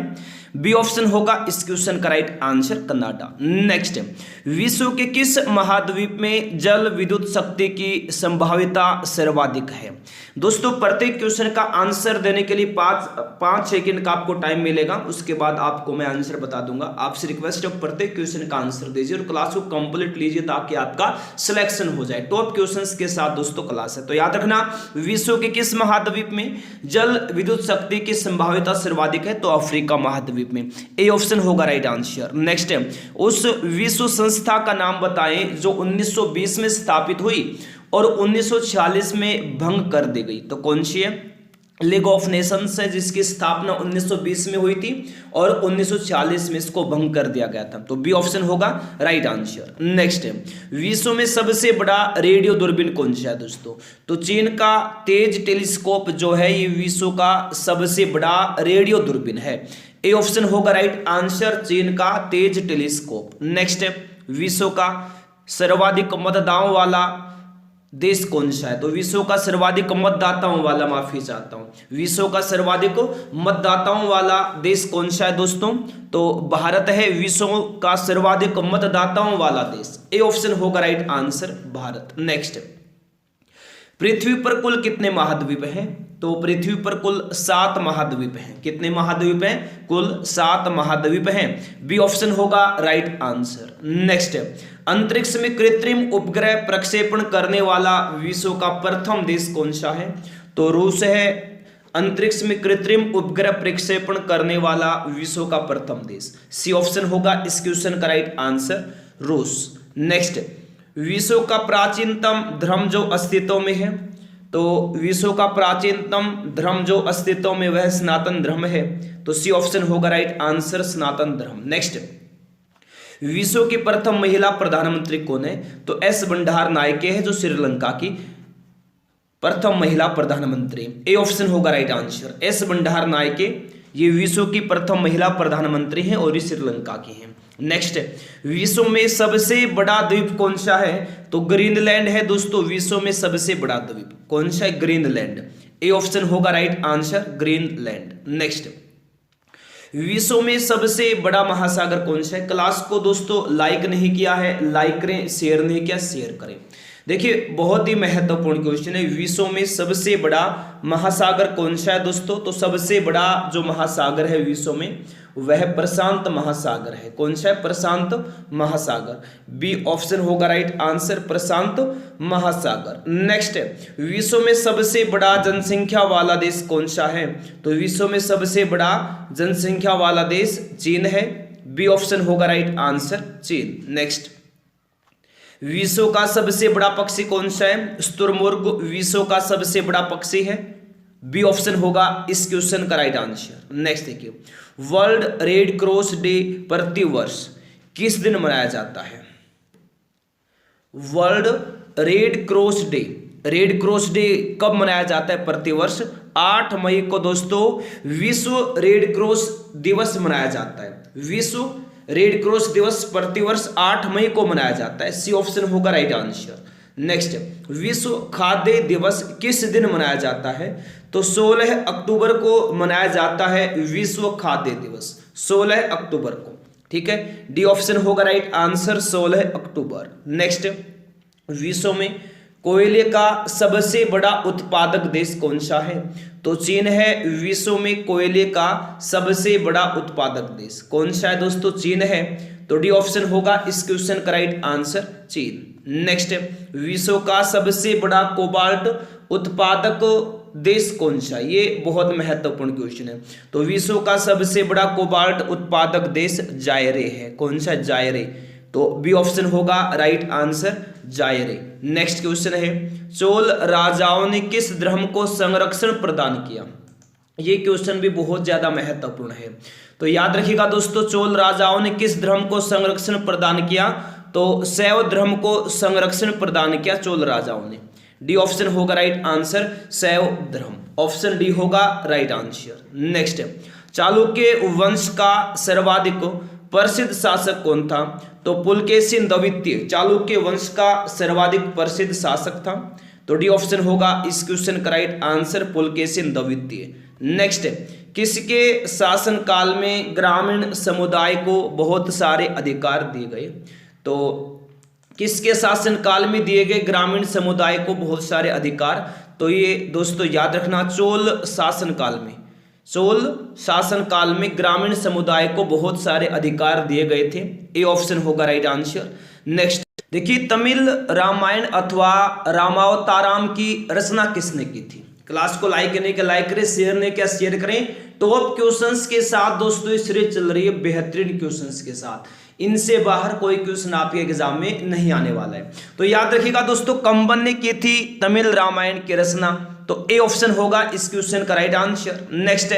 Speaker 1: बी ऑप्शन होगा इस क्वेश्चन का राइट आंसर कनाडा। नेक्स्ट है, विश्व के किस महाद्वीप में जल विद्युत शक्ति की संभाव्यता सर्वाधिक है? दोस्तों प्रत्येक क्वेश्चन का आंसर देने के लिए पाँच सेकंड का आपको टाइम मिलेगा, उसके बाद आपको मैं आंसर बता दूंगा। आपसे रिक्वेस्ट है प्रत्येक क्वेश्चन का आंसर दीजिए और क्लास को कंप्लीट लीजिए ताकि आपका सिलेक्शन हो जाए। टॉप क्वेश्चंस के साथ दोस्तों क्लास है। तो याद रखना, विश्व के किस महाद्वीप में जल विद्युत शक्ति की संभाव्यता सर्वाधिक है? तो अफ्रीका महाद्वीप में। ए ऑप्शन होगा राइट आंसर। नेक्स्ट है, उस विश्व संस्था का नाम बताएं जो 1920 में स्थापित हुई और 1946 में भंग कर दी गई। तो कौन सी है? लीग ऑफ नेशंस है, जिसकी स्थापना 1920 में हुई थी और 1940 में इसको भंग कर दिया गया था। तो बी ऑप्शन होगा राइट आंसर। नेक्स्ट है, विश्व में सबसे बड़ा रेडियो दूरबीन कौन सा है दोस्तों? तो चीन का तेज टेलीस्कोप जो है ये विश्व का सबसे बड़ा रेडियो दूरबीन है। ए ऑप्शन होगा राइट आंसर, चीन का तेज टेलीस्कोप। नेक्स्ट है, विश्व का सर्वाधिक मतदाताओं वाला देश कौन सा है? तो विश्व का सर्वाधिक मतदाताओं वाला, माफी चाहता हूं, विश्व का सर्वाधिक मतदाताओं वाला देश कौन सा है दोस्तों? तो भारत है विश्व का सर्वाधिक मतदाताओं वाला देश। ए ऑप्शन होगा राइट आंसर भारत। नेक्स्ट, पृथ्वी पर कुल कितने महाद्वीप हैं? तो पृथ्वी पर कुल 7 महाद्वीप हैं। कितने महाद्वीप हैं? कुल 7 महाद्वीप हैं। बी ऑप्शन होगा राइट आंसर। नेक्स्ट, अंतरिक्ष में कृत्रिम उपग्रह प्रक्षेपण करने वाला विश्व का प्रथम देश कौन सा है? तो रूस है अंतरिक्ष में कृत्रिम उपग्रह प्रक्षेपण करने वाला विश्व का प्रथम देश। सी ऑप्शन होगा इस क्वेश्चन का राइट आंसर रूस। नेक्स्ट, विश्व का प्राचीनतम धर्म जो अस्तित्व में है? तो विश्व का प्राचीनतम धर्म जो अस्तित्व में वह सनातन धर्म है। तो सी ऑप्शन होगा राइट आंसर सनातन धर्म। नेक्स्ट, विश्व की प्रथम महिला प्रधानमंत्री कौन है? तो एस बंडार नायके है जो श्रीलंका की प्रथम महिला प्रधानमंत्री। ए ऑप्शन होगा राइट आंसर, एस बंडार नायके ये विश्व की प्रथम महिला प्रधानमंत्री हैं और ये श्रीलंका की हैं। नेक्स्ट, विश्व में सबसे बड़ा द्वीप कौन सा है? तो ग्रीनलैंड है दोस्तों, विश्व में सबसे बड़ा द्वीप कौन सा है? ग्रीनलैंड। ए ऑप्शन होगा राइट आंसर ग्रीनलैंड। नेक्स्ट, विश्व में सबसे बड़ा महासागर कौन सा है? क्लास को दोस्तों लाइक नहीं किया है, लाइक करें, शेयर नहीं किया, शेयर करें। देखिए बहुत ही महत्वपूर्ण क्वेश्चन है, विश्व में सबसे बड़ा महासागर कौन सा है दोस्तों? तो सबसे बड़ा जो महासागर है विश्व में वह प्रशांत महासागर है। कौन सा है? प्रशांत महासागर। बी ऑप्शन होगा राइट आंसर प्रशांत महासागर। नेक्स्ट, विश्व में सबसे बड़ा जनसंख्या वाला देश कौन सा है? तो विश्व में सबसे बड़ा जनसंख्या वाला देश चीन है। बी ऑप्शन होगा राइट आंसर चीन। नेक्स्ट, विश्व का सबसे बड़ा पक्षी कौन सा है? शुतुरमुर्ग विश्व का सबसे बड़ा पक्षी है। बी ऑप्शन होगा इस क्वेश्चन का राइट आंसर। नेक्स्ट देखिए, वर्ल्ड रेड क्रॉस डे प्रति वर्ष किस दिन मनाया जाता है? World red cross day, red cross day कब मनाया जाता है प्रति वर्ष? 8 मई को दोस्तों विश्व रेड क्रॉस दिवस मनाया जाता है। विश्व रेड क्रॉस दिवस प्रतिवर्ष 8 मई को मनाया जाता है। सी ऑप्शन होगा राइट आंसर। नेक्स्ट, विश्व खाद्य दिवस किस दिन मनाया जाता है? तो 16 अक्टूबर को मनाया जाता है विश्व खाद्य दिवस, 16 अक्टूबर को। ठीक है, डी ऑप्शन होगा राइट आंसर 16 अक्टूबर। नेक्स्ट, विश्व में कोयले का सबसे बड़ा उत्पादक देश कौन सा है? तो चीन है विश्व में कोयले का सबसे बड़ा उत्पादक देश। कौन सा है दोस्तों? चीन है। तो डी ऑप्शन होगा इस क्वेश्चन का राइट आंसर चीन। नेक्स्ट, विश्व का सबसे बड़ा कोबाल्ट उत्पादक देश कौन सा? ये बहुत महत्वपूर्ण क्वेश्चन है। तो विश्व का सबसे बड़ा कोबाल्ट उत्पादक देश जायरे है। कौन सा? जायरे। तो बी ऑप्शन होगा राइट आंसर जायरे। नेक्स्ट क्वेश्चन है, चोल राजाओं ने किस धर्म को संरक्षण प्रदान किया? ये क्वेश्चन भी बहुत ज्यादा महत्वपूर्ण है। तो याद रखिएगा दोस्तों, चोल राजाओं ने किस धर्म को संरक्षण प्रदान किया? तो शैव धर्म को संरक्षण प्रदान किया चोल राजाओं ने। डी ऑप्शन होगा राइट आंसर, शैव धर्म। ऑप्शन डी होगा राइट आंसर। नेक्स्ट, चालुक्य वंश का सर्वाधिक प्रसिद्ध शासक कौन था? तो पुलकेशिन द्वितीय चालुक्य वंश का सर्वाधिक प्रसिद्ध शासक था। तो डी ऑप्शन होगा इस क्वेश्चन का राइट आंसर, पुलकेशिन द्वितीय। नेक्स्ट, किसके शासन काल में ग्रामीण समुदाय को बहुत सारे अधिकार दिए गए? तो किसके शासन काल में दिए गए ग्रामीण समुदाय को बहुत सारे अधिकार? तो ये दोस्तों याद रखना, चोल शासन काल में, चोल शासन काल में ग्रामीण समुदाय को बहुत सारे अधिकार दिए गए थे। ए ऑप्शन होगा राइट आंसर। नेक्स्ट देखिए, तमिल रामायण अथवा रामावताराम की रचना किसने की थी? क्लास को लाइक करने के लाइक करें, शेयर ने क्या शेयर करें। टॉप क्वेश्चंस के साथ दोस्तों इस सीरीज चल रही है, बेहतरीन क्वेश्चंस के साथ। इनसे बाहर कोई क्वेश्चन आपके एग्जाम में नहीं आने वाला है। तो याद रखिएगा दोस्तों, कंबन ने की थी तमिल रामायण की रचना। तो ए ऑप्शन होगा इस क्वेश्चन का राइट आंसर। नेक्स्ट,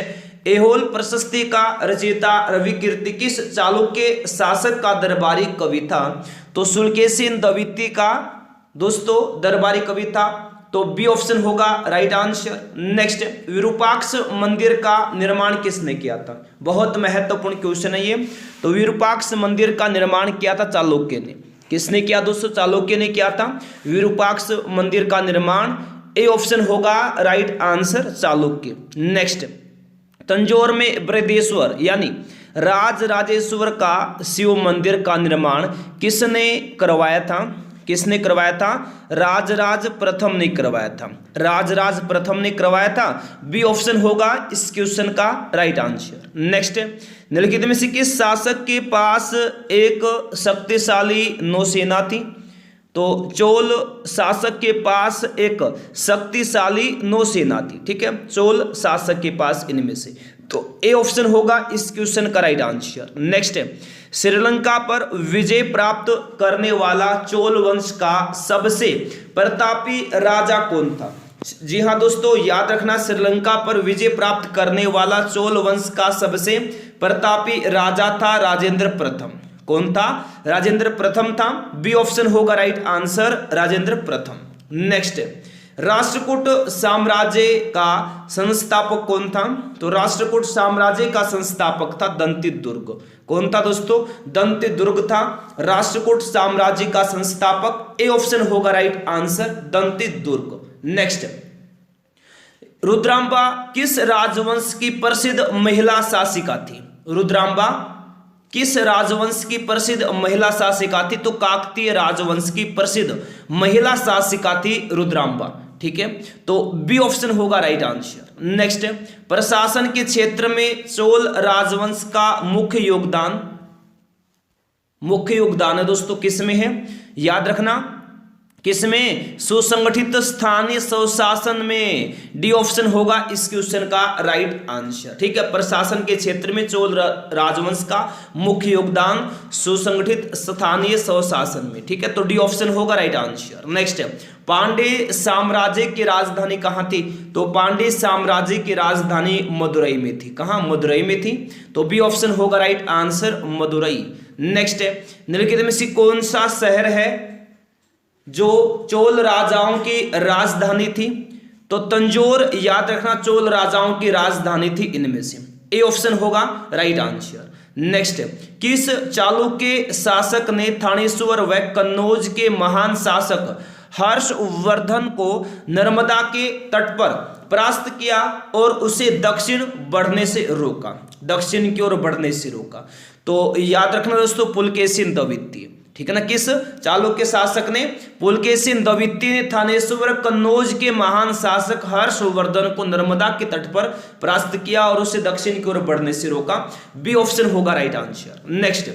Speaker 1: ऐहोल प्रशस्ति का रचयिता रविकीर्ति किस चालुक्य शासक का दरबारी कवि था? तो सुलकेशिन द्वितीय का दोस्तों दरबारी कवि था। तो बी ऑप्शन होगा राइट आंसर। नेक्स्ट, विरूपाक्ष मंदिर का निर्माण किसने किया था? बहुत महत्वपूर्ण क्वेश्चन है ये। तो विरूपाक्ष मंदिर का निर्माण किया था चालुक्य ने। किसने किया दोस्तों? चालुक्य ने किया था विरूपाक्ष मंदिर का निर्माण। ए ऑप्शन होगा right answer, Chalukya. Next, Tanjore में बृहदेश्वर यानी राजराजेश्वर का शिव मंदिर का निर्माण किसने करवाया था? किसने करवाया था? राजराज प्रथम ने करवाया था। राजराज प्रथम ने करवाया था। बी ऑप्शन होगा इस क्वेश्चन का राइट आंसर। नेक्स्ट, निम्नलिखित में से किस शासक के पास एक शक्तिशाली नौसेना थी? तो चोल शासक के पास एक शक्तिशाली नौसेना थी। ठीक है, चोल शासक के पास इनमें से। तो ए ऑप्शन होगा इस क्वेश्चन का राइट आंसर। नेक्स्ट, श्रीलंका पर विजय प्राप्त करने वाला चोल वंश का सबसे प्रतापी राजा कौन था? जी हाँ दोस्तों, याद रखना, श्रीलंका पर विजय प्राप्त करने वाला चोल वंश का सबसे प्रतापी राजा था राजेंद्र प्रथम। कौन था? राजेंद्र प्रथम था। बी ऑप्शन होगा राइट आंसर, राजेंद्र प्रथम। नेक्स्ट, राष्ट्रकूट साम्राज्य का संस्थापक कौन था? तो राष्ट्रकूट साम्राज्य का संस्थापक था दंतिदुर्ग। कौन था दोस्तों? दंतिदुर्ग था राष्ट्रकूट साम्राज्य का संस्थापक। ए ऑप्शन होगा राइट आंसर, दंतिदुर्ग। नेक्स्ट, रुद्रांबा किस राजवंश की प्रसिद्ध महिला शासिका थी? रुद्रांबा किस राजवंश की प्रसिद्ध महिला शासिका थी? तो काकतीय राजवंश की प्रसिद्ध महिला शासिका थी रुद्रांबा। ठीक है, तो बी ऑप्शन होगा राइट आंसर। नेक्स्ट, प्रशासन के क्षेत्र में चोल राजवंश का मुख्य योगदान है दोस्तों किसमें है? याद रखना, किसमें? सुसंगठित स्थानीय स्वशासन में। डी ऑप्शन होगा इस क्वेश्चन का राइट आंसर। ठीक है, प्रशासन के क्षेत्र में चोल राजवंश का मुख्य योगदान सुसंगठित स्थानीय स्वशासन में। ठीक है, तो डी ऑप्शन होगा राइट आंसर। नेक्स्ट, पांड्य साम्राज्य की राजधानी कहाँ थी? तो पांड्य साम्राज्य की राजधानी मदुरई में थी। कहाँ? मदुरई में थी। तो बी ऑप्शन होगा राइट आंसर, मदुरई। नेक्स्ट, निम्नलिखित में से कौन सा शहर है जो चोल राजाओं की राजधानी थी? तो तंजौर याद रखना चोल राजाओं की राजधानी थी इनमें से। ए ऑप्शन होगा राइट आंसर। नेक्स्ट, किस चालुक्य शासक ने थानेश्वर व कन्नौज के महान शासक हर्षवर्धन को नर्मदा के तट पर परास्त किया और उसे दक्षिण बढ़ने से रोका? दक्षिण की ओर बढ़ने से रोका। तो याद रखना दोस्तों, पुलकेशिन द्वितीय। ठीक है ना, किस चालुक्य शासक ने? पुलकेशिन द्वितीय ने थानेश्वर कन्नौज के महान शासक हर्षवर्धन को नर्मदा के तट पर परास्त किया और उसे दक्षिण की ओर बढ़ने से रोका। बी ऑप्शन होगा राइट आंसर। नेक्स्ट,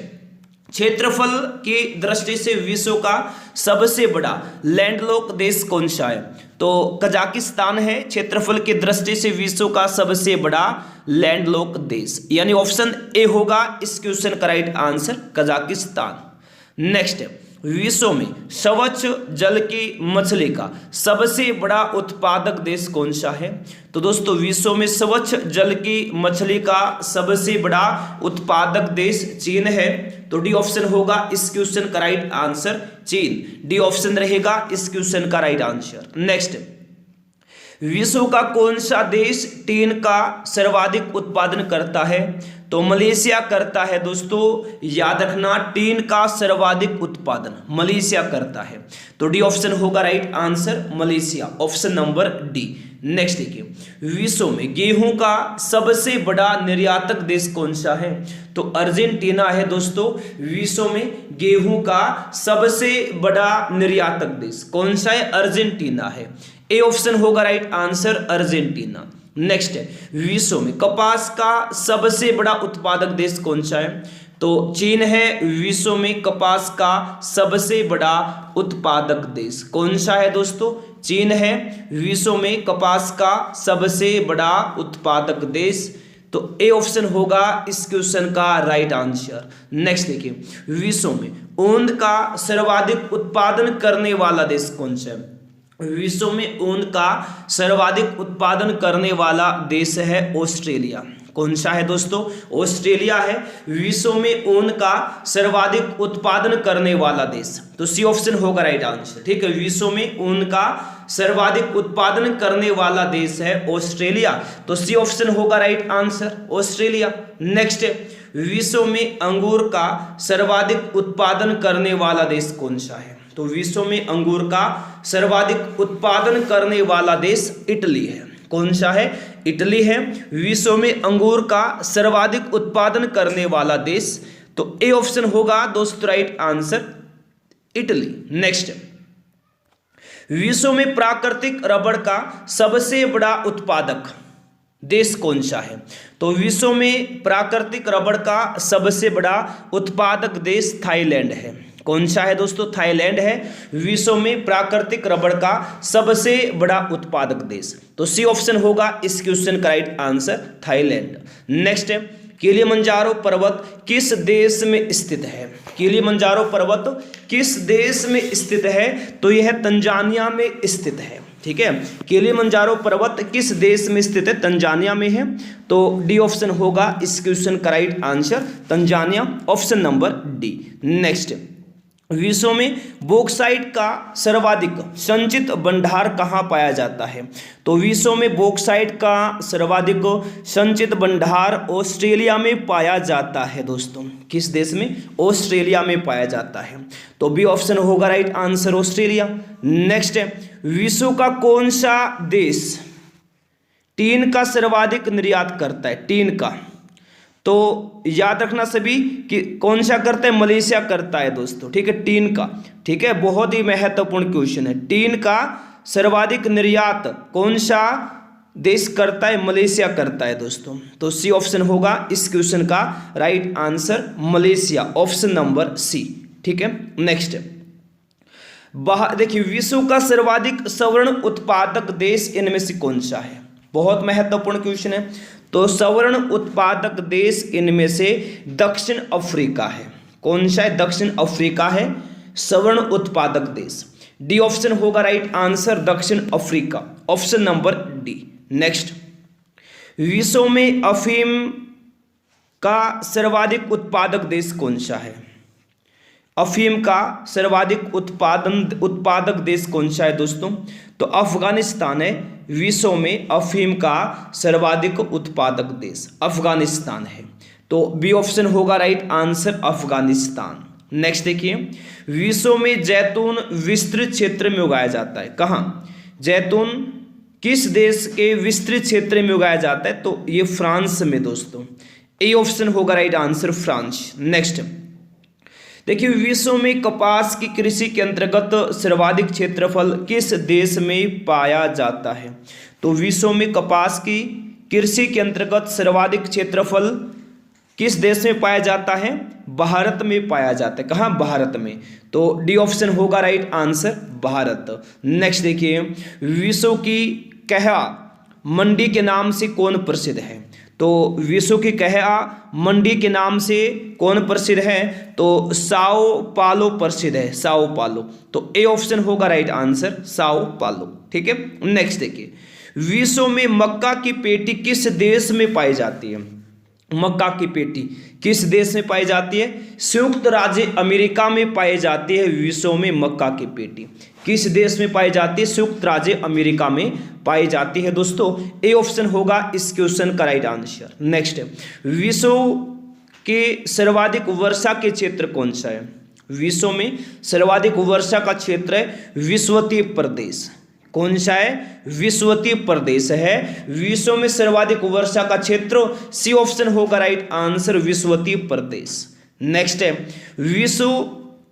Speaker 1: क्षेत्रफल की दृष्टि से विश्व का सबसे बड़ा लैंडलॉक देश कौन सा है? तो कजाकिस्तान है क्षेत्रफल की दृष्टि से विश्व का सबसे बड़ा लैंडलॉक देश, यानी ऑप्शन ए होगा इस क्वेश्चन का राइट आंसर, कजाकिस्तान। नेक्स्ट, विश्व में स्वच्छ जल की मछली का सबसे बड़ा उत्पादक देश कौन सा है? तो दोस्तों विश्व में स्वच्छ जल की मछली का सबसे बड़ा उत्पादक देश चीन है। तो डी ऑप्शन होगा इस क्वेश्चन का राइट आंसर चीन। डी ऑप्शन रहेगा इस क्वेश्चन का राइट आंसर। नेक्स्ट, विश्व का कौन सा देश टीन का सर्वाधिक उत्पादन करता है? तो मलेशिया करता है दोस्तों। याद रखना, टीन का सर्वाधिक उत्पादन मलेशिया करता है। तो डी ऑप्शन होगा right answer Malaysia, option number D. Next देखिए, विश्व में गेहूं का सबसे बड़ा निर्यातक देश कौन सा है? तो अर्जेंटीना है दोस्तों। विश्व में गेहूं का सबसे बड़ा निर्यातक देश कौन सा है? अर्जेंटीना है। ए ऑप्शन होगा राइट आंसर अर्जेंटीना। नेक्स्ट है, विश्व में कपास का सबसे बड़ा उत्पादक देश कौन सा है? तो चीन है। विश्व में कपास का सबसे बड़ा उत्पादक देश कौन सा है दोस्तों? चीन है। विश्व में कपास का सबसे बड़ा उत्पादक देश, तो ए ऑप्शन होगा इस क्वेश्चन का राइट आंसर। नेक्स्ट देखिए, विश्व में ऊन का सर्वाधिक उत्पादन करने वाला देश कौन सा है? विश्व में ऊन का सर्वाधिक उत्पादन करने वाला देश है ऑस्ट्रेलिया। कौन सा है दोस्तों? ऑस्ट्रेलिया है विश्व में ऊन का सर्वाधिक उत्पादन करने वाला देश। तो सी ऑप्शन होगा राइट आंसर। ठीक है, विश्व में ऊन का सर्वाधिक उत्पादन करने वाला देश है ऑस्ट्रेलिया। तो सी ऑप्शन होगा राइट आंसर ऑस्ट्रेलिया। नेक्स्ट, विश्व में अंगूर का सर्वाधिक उत्पादन करने वाला देश कौन सा है? तो विश्व में अंगूर का सर्वाधिक उत्पादन करने वाला देश इटली है। कौन सा है? इटली है। विश्व में अंगूर का सर्वाधिक उत्पादन करने वाला देश, तो ए ऑप्शन होगा दोस्तों राइट आंसर इटली। नेक्स्ट, विश्व में प्राकृतिक रबड़ का सबसे बड़ा उत्पादक देश कौन सा है? तो विश्व में प्राकृतिक रबड़ का सबसे बड़ा उत्पादक देश थाईलैंड है। कौन सा है दोस्तों? थाईलैंड है विश्व में प्राकृतिक रबड़ का सबसे बड़ा उत्पादक देश। तो सी ऑप्शन होगा इस क्वेश्चन का राइट आंसर थाईलैंड। नेक्स्ट है, किलिमंजारो पर्वत किस देश में स्थित है? किलिमंजारो पर्वत किस देश में स्थित है? तो यह तंजानिया में स्थित है। ठीक है, किलिमंजारो पर्वत किस देश में स्थित है? तंजानिया में है। तो डी ऑप्शन होगा इस क्वेश्चन का right answer Tanzania, option number D. Next, विश्व में बॉक्साइट का सर्वाधिक संचित भंडार कहाँ पाया जाता है? तो विश्व में बॉक्साइट का सर्वाधिक संचित भंडार ऑस्ट्रेलिया में पाया जाता है दोस्तों। किस देश में? ऑस्ट्रेलिया में पाया जाता है। तो बी ऑप्शन होगा राइट आंसर ऑस्ट्रेलिया। नेक्स्ट है, विश्व का कौन सा देश टीन का सर्वाधिक निर्यात करता है? टीन का, तो याद रखना सभी कि कौन सा करता है? मलेशिया करता है दोस्तों। ठीक है, टीन का। ठीक है, बहुत ही महत्वपूर्ण क्वेश्चन है। टीन का सर्वाधिक निर्यात कौन सा देश करता है? मलेशिया करता है दोस्तों। तो सी ऑप्शन होगा इस क्वेश्चन का right answer Malaysia, option number C. ठीक है, नेक्स्ट देखिए, विश्व का सर्वाधिक स्वर्ण उत्पादक देश इनमें से कौन सा है? बहुत महत्वपूर्ण क्वेश्चन है। तो स्वर्ण उत्पादक देश इनमें से दक्षिण अफ्रीका है। कौन सा है? दक्षिण अफ्रीका है स्वर्ण उत्पादक देश। डी ऑप्शन होगा राइट आंसर दक्षिण Africa, option number D. Next, विश्व में अफीम का सर्वाधिक उत्पादक देश कौन सा है? अफीम का सर्वाधिक उत्पादक देश कौन सा है दोस्तों? तो अफगानिस्तान है। विश्व में अफीम का सर्वाधिक उत्पादक देश अफगानिस्तान है। तो बी ऑप्शन होगा राइट आंसर अफगानिस्तान। नेक्स्ट देखिए, विश्व में जैतून विस्तृत क्षेत्र में उगाया जाता है। कहाँ? जैतून किस देश के विस्तृत क्षेत्र में उगाया जाता है? तो ये फ्रांस में दोस्तों। ए ऑप्शन होगा राइट आंसर फ्रांस। नेक्स्ट देखिए, विश्व में कपास की कृषि के अंतर्गत सर्वाधिक क्षेत्रफल किस देश में पाया जाता है? तो विश्व में कपास की कृषि के अंतर्गत सर्वाधिक क्षेत्रफल किस देश में पाया जाता है? भारत में पाया जाता है। कहाँ? भारत में। तो डी ऑप्शन होगा राइट आंसर भारत। नेक्स्ट देखिए, विश्व की कहा मंडी के नाम से कौन प्रसिद्ध है? तो विश्व की कह मंडी के नाम से कौन प्रसिद्ध है? तो साओ पालो प्रसिद्ध है, साओ पालो। तो ए ऑप्शन होगा राइट आंसर, साओ पालो। ठीक है, नेक्स्ट देखिए, विश्व में मक्का की पेटी किस देश में पाई जाती है? मक्का की पेटी किस देश में पाई जाती है? संयुक्त राज्य अमेरिका में पाई जाती है। विश्व में मक्का की पेटी किस देश में पाई जाती है? संयुक्त राज्य अमेरिका में पाई जाती है दोस्तों। ए ऑप्शन होगा इस क्वेश्चन का राइट आंसर। नेक्स्ट, विश्व के सर्वाधिक वर्षा के क्षेत्र कौन सा है? विश्व में सर्वाधिक वर्षा का क्षेत्र है विषुवतीय प्रदेश। कौन सा है? विषुवतीय प्रदेश है। विश्व में सर्वाधिक वर्षा का क्षेत्र, सी ऑप्शन होगा राइट आंसर, विषुवतीय प्रदेश। नेक्स्ट है, विश्व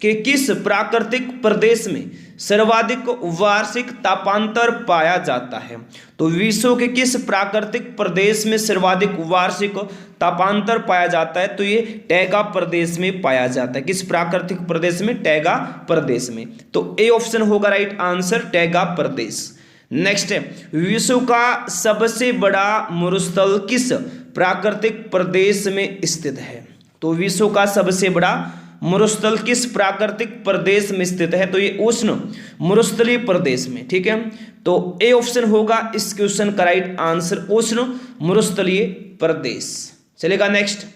Speaker 1: के किस प्राकृतिक प्रदेश में सर्वाधिक वार्षिक तापांतर पाया जाता है? तो विश्व के किस प्राकृतिक प्रदेश में सर्वाधिक वार्षिक तापांतर पाया जाता है? तो ये टैगा प्रदेश में पाया जाता है। किस प्राकृतिक प्रदेश में? टैगा प्रदेश में। तो ए ऑप्शन होगा राइट आंसर, टैगा प्रदेश। नेक्स्ट है, विश्व का सबसे बड़ा मरुस्थल किस प्राकृतिक प्रदेश में स्थित है? तो विश्व का सबसे बड़ा मरुस्थल किस प्राकृतिक प्रदेश में स्थित है? तो ये उष्ण मरुस्थलीय प्रदेश में। ठीक है, तो ए ऑप्शन होगा इस क्वेश्चन का राइट आंसर, उष्ण मरुस्थलीय प्रदेश। चलेगा नेक्स्ट,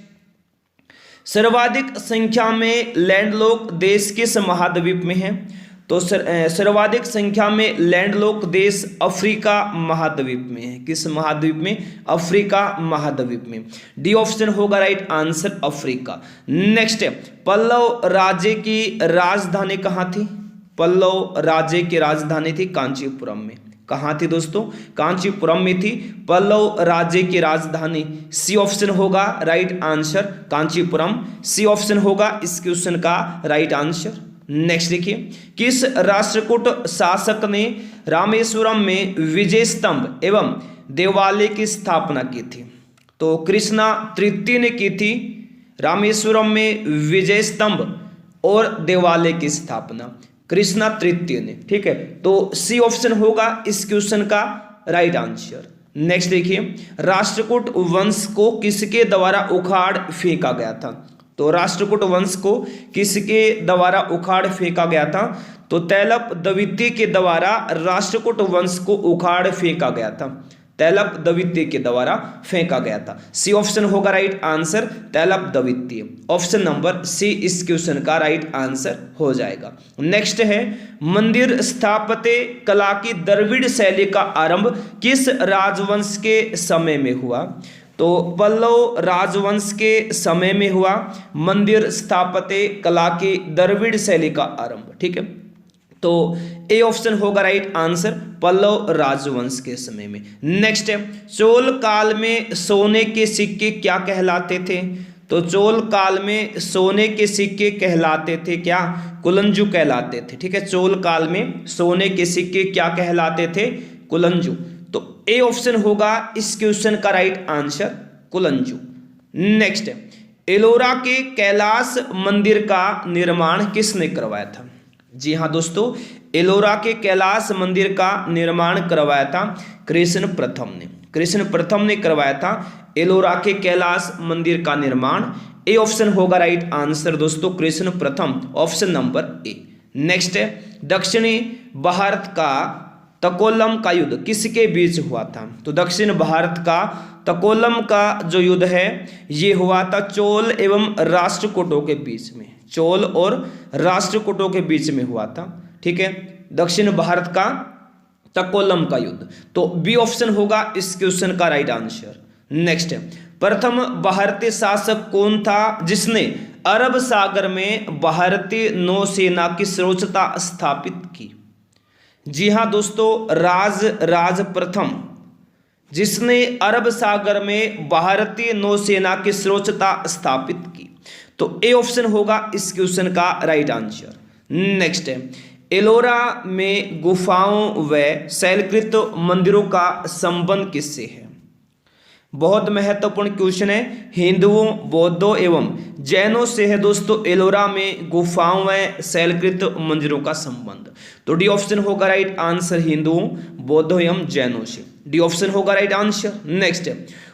Speaker 1: सर्वाधिक संख्या में लैंडलॉक देश किस महाद्वीप में है? तो सर्वाधिक संख्या में लैंडलॉक देश अफ्रीका महाद्वीप में है। किस महाद्वीप में? अफ्रीका महाद्वीप में। डी ऑप्शन होगा राइट आंसर, अफ्रीका। नेक्स्ट है, पल्लव राज्य की राजधानी कहाँ थी? पल्लव राज्य की राजधानी थी कांचीपुरम में। कहाँ थी दोस्तों? कांचीपुरम में थी पल्लव राज्य की राजधानी। सी ऑप्शन होगा right answer, Kanchipuram. C option होगा इस क्वेश्चन का राइट आंसर। नेक्स्ट देखिए, किस राष्ट्रकूट शासक ने रामेश्वरम में विजय स्तंभ एवं देवालय की स्थापना की थी? तो कृष्णा तृतीय ने की थी रामेश्वरम में विजय स्तंभ और देवालय की स्थापना, कृष्णा तृतीय ने। ठीक है, तो सी ऑप्शन होगा इस क्वेश्चन का राइट आंसर। नेक्स्ट देखिए, राष्ट्रकूट वंश को किसके द्वारा उखाड़ फेंका गया था? तो राष्ट्रकूट वंश को किसके द्वारा उखाड़ फेंका गया था? तो तैलप द्वितीय के द्वारा राष्ट्रकूट वंश को उखाड़ फेंका गया था। तैलप द्वितीय के द्वारा फेंका गया था। सी ऑप्शन होगा राइट आंसर, तैलप द्वितीय। ऑप्शन नंबर सी इस क्वेश्चन का राइट आंसर हो जाएगा। नेक्स्ट है, मंदिर स्थापत्य कला की द्रविड़ शैली का आरंभ किस राजवंश के समय में हुआ? तो पल्लव राजवंश के समय में हुआ मंदिर स्थापत्य कला की द्रविड़ शैली का आरंभ। ठीक है, तो ए ऑप्शन होगा राइट आंसर, पल्लव राजवंश के समय में। नेक्स्ट है, चोल काल में सोने के सिक्के क्या कहलाते थे? तो चोल काल में सोने के सिक्के कहलाते थे क्या? कुलंजु कहलाते थे। ठीक है, चोल काल में सोने के सिक्के क्या कहलाते थे? कुलंजु। तो ए ऑप्शन होगा इस क्वेश्चन का राइट आंसर, कुलंजु। नेक्स्ट है, एलोरा के कैलाश मंदिर का निर्माण किसने करवाया था? जी हाँ दोस्तों, एलोरा के कैलाश मंदिर का निर्माण करवाया था कृष्ण प्रथम ने। कृष्ण प्रथम ने करवाया था एलोरा के कैलाश मंदिर का निर्माण। ए ऑप्शन होगा राइट आंसर दोस्तों, कृष्ण प्रथम। Option number A. नेक्स्ट है, दक्षिणी भारत का तकोलम का युद्ध किसके बीच हुआ था? तो दक्षिण भारत का तकोलम का जो युद्ध है ये हुआ था चोल एवं राष्ट्रकूटों के बीच में। चोल और राष्ट्रकूटों के बीच में हुआ था। ठीक है, दक्षिण भारत का तकोलम का युद्ध। तो बी ऑप्शन होगा इस क्वेश्चन का राइट आंसर। नेक्स्ट है, प्रथम भारतीय शासक कौन था जिसने अरब सागर में भारतीय नौसेना की सर्वोच्चता स्थापित की? जी हाँ दोस्तों, राज प्रथम, जिसने अरब सागर में भारतीय नौसेना की सर्वोच्चता स्थापित की। तो ए ऑप्शन होगा इस क्वेश्चन का राइट आंसर। नेक्स्ट है, एलोरा में गुफाओं व शैलकृत मंदिरों का संबंध किससे है? बहुत महत्वपूर्ण क्वेश्चन है। हिंदुओं, बौद्धों एवं जैनों से है दोस्तों एलोरा में गुफाओं व शैलकृत मंदिरों का संबंध। तो डी ऑप्शन होगा राइट आंसर, हिंदुओं, बौद्धों एवं जैनों से। डी ऑप्शन होगा राइट आंसर। नेक्स्ट,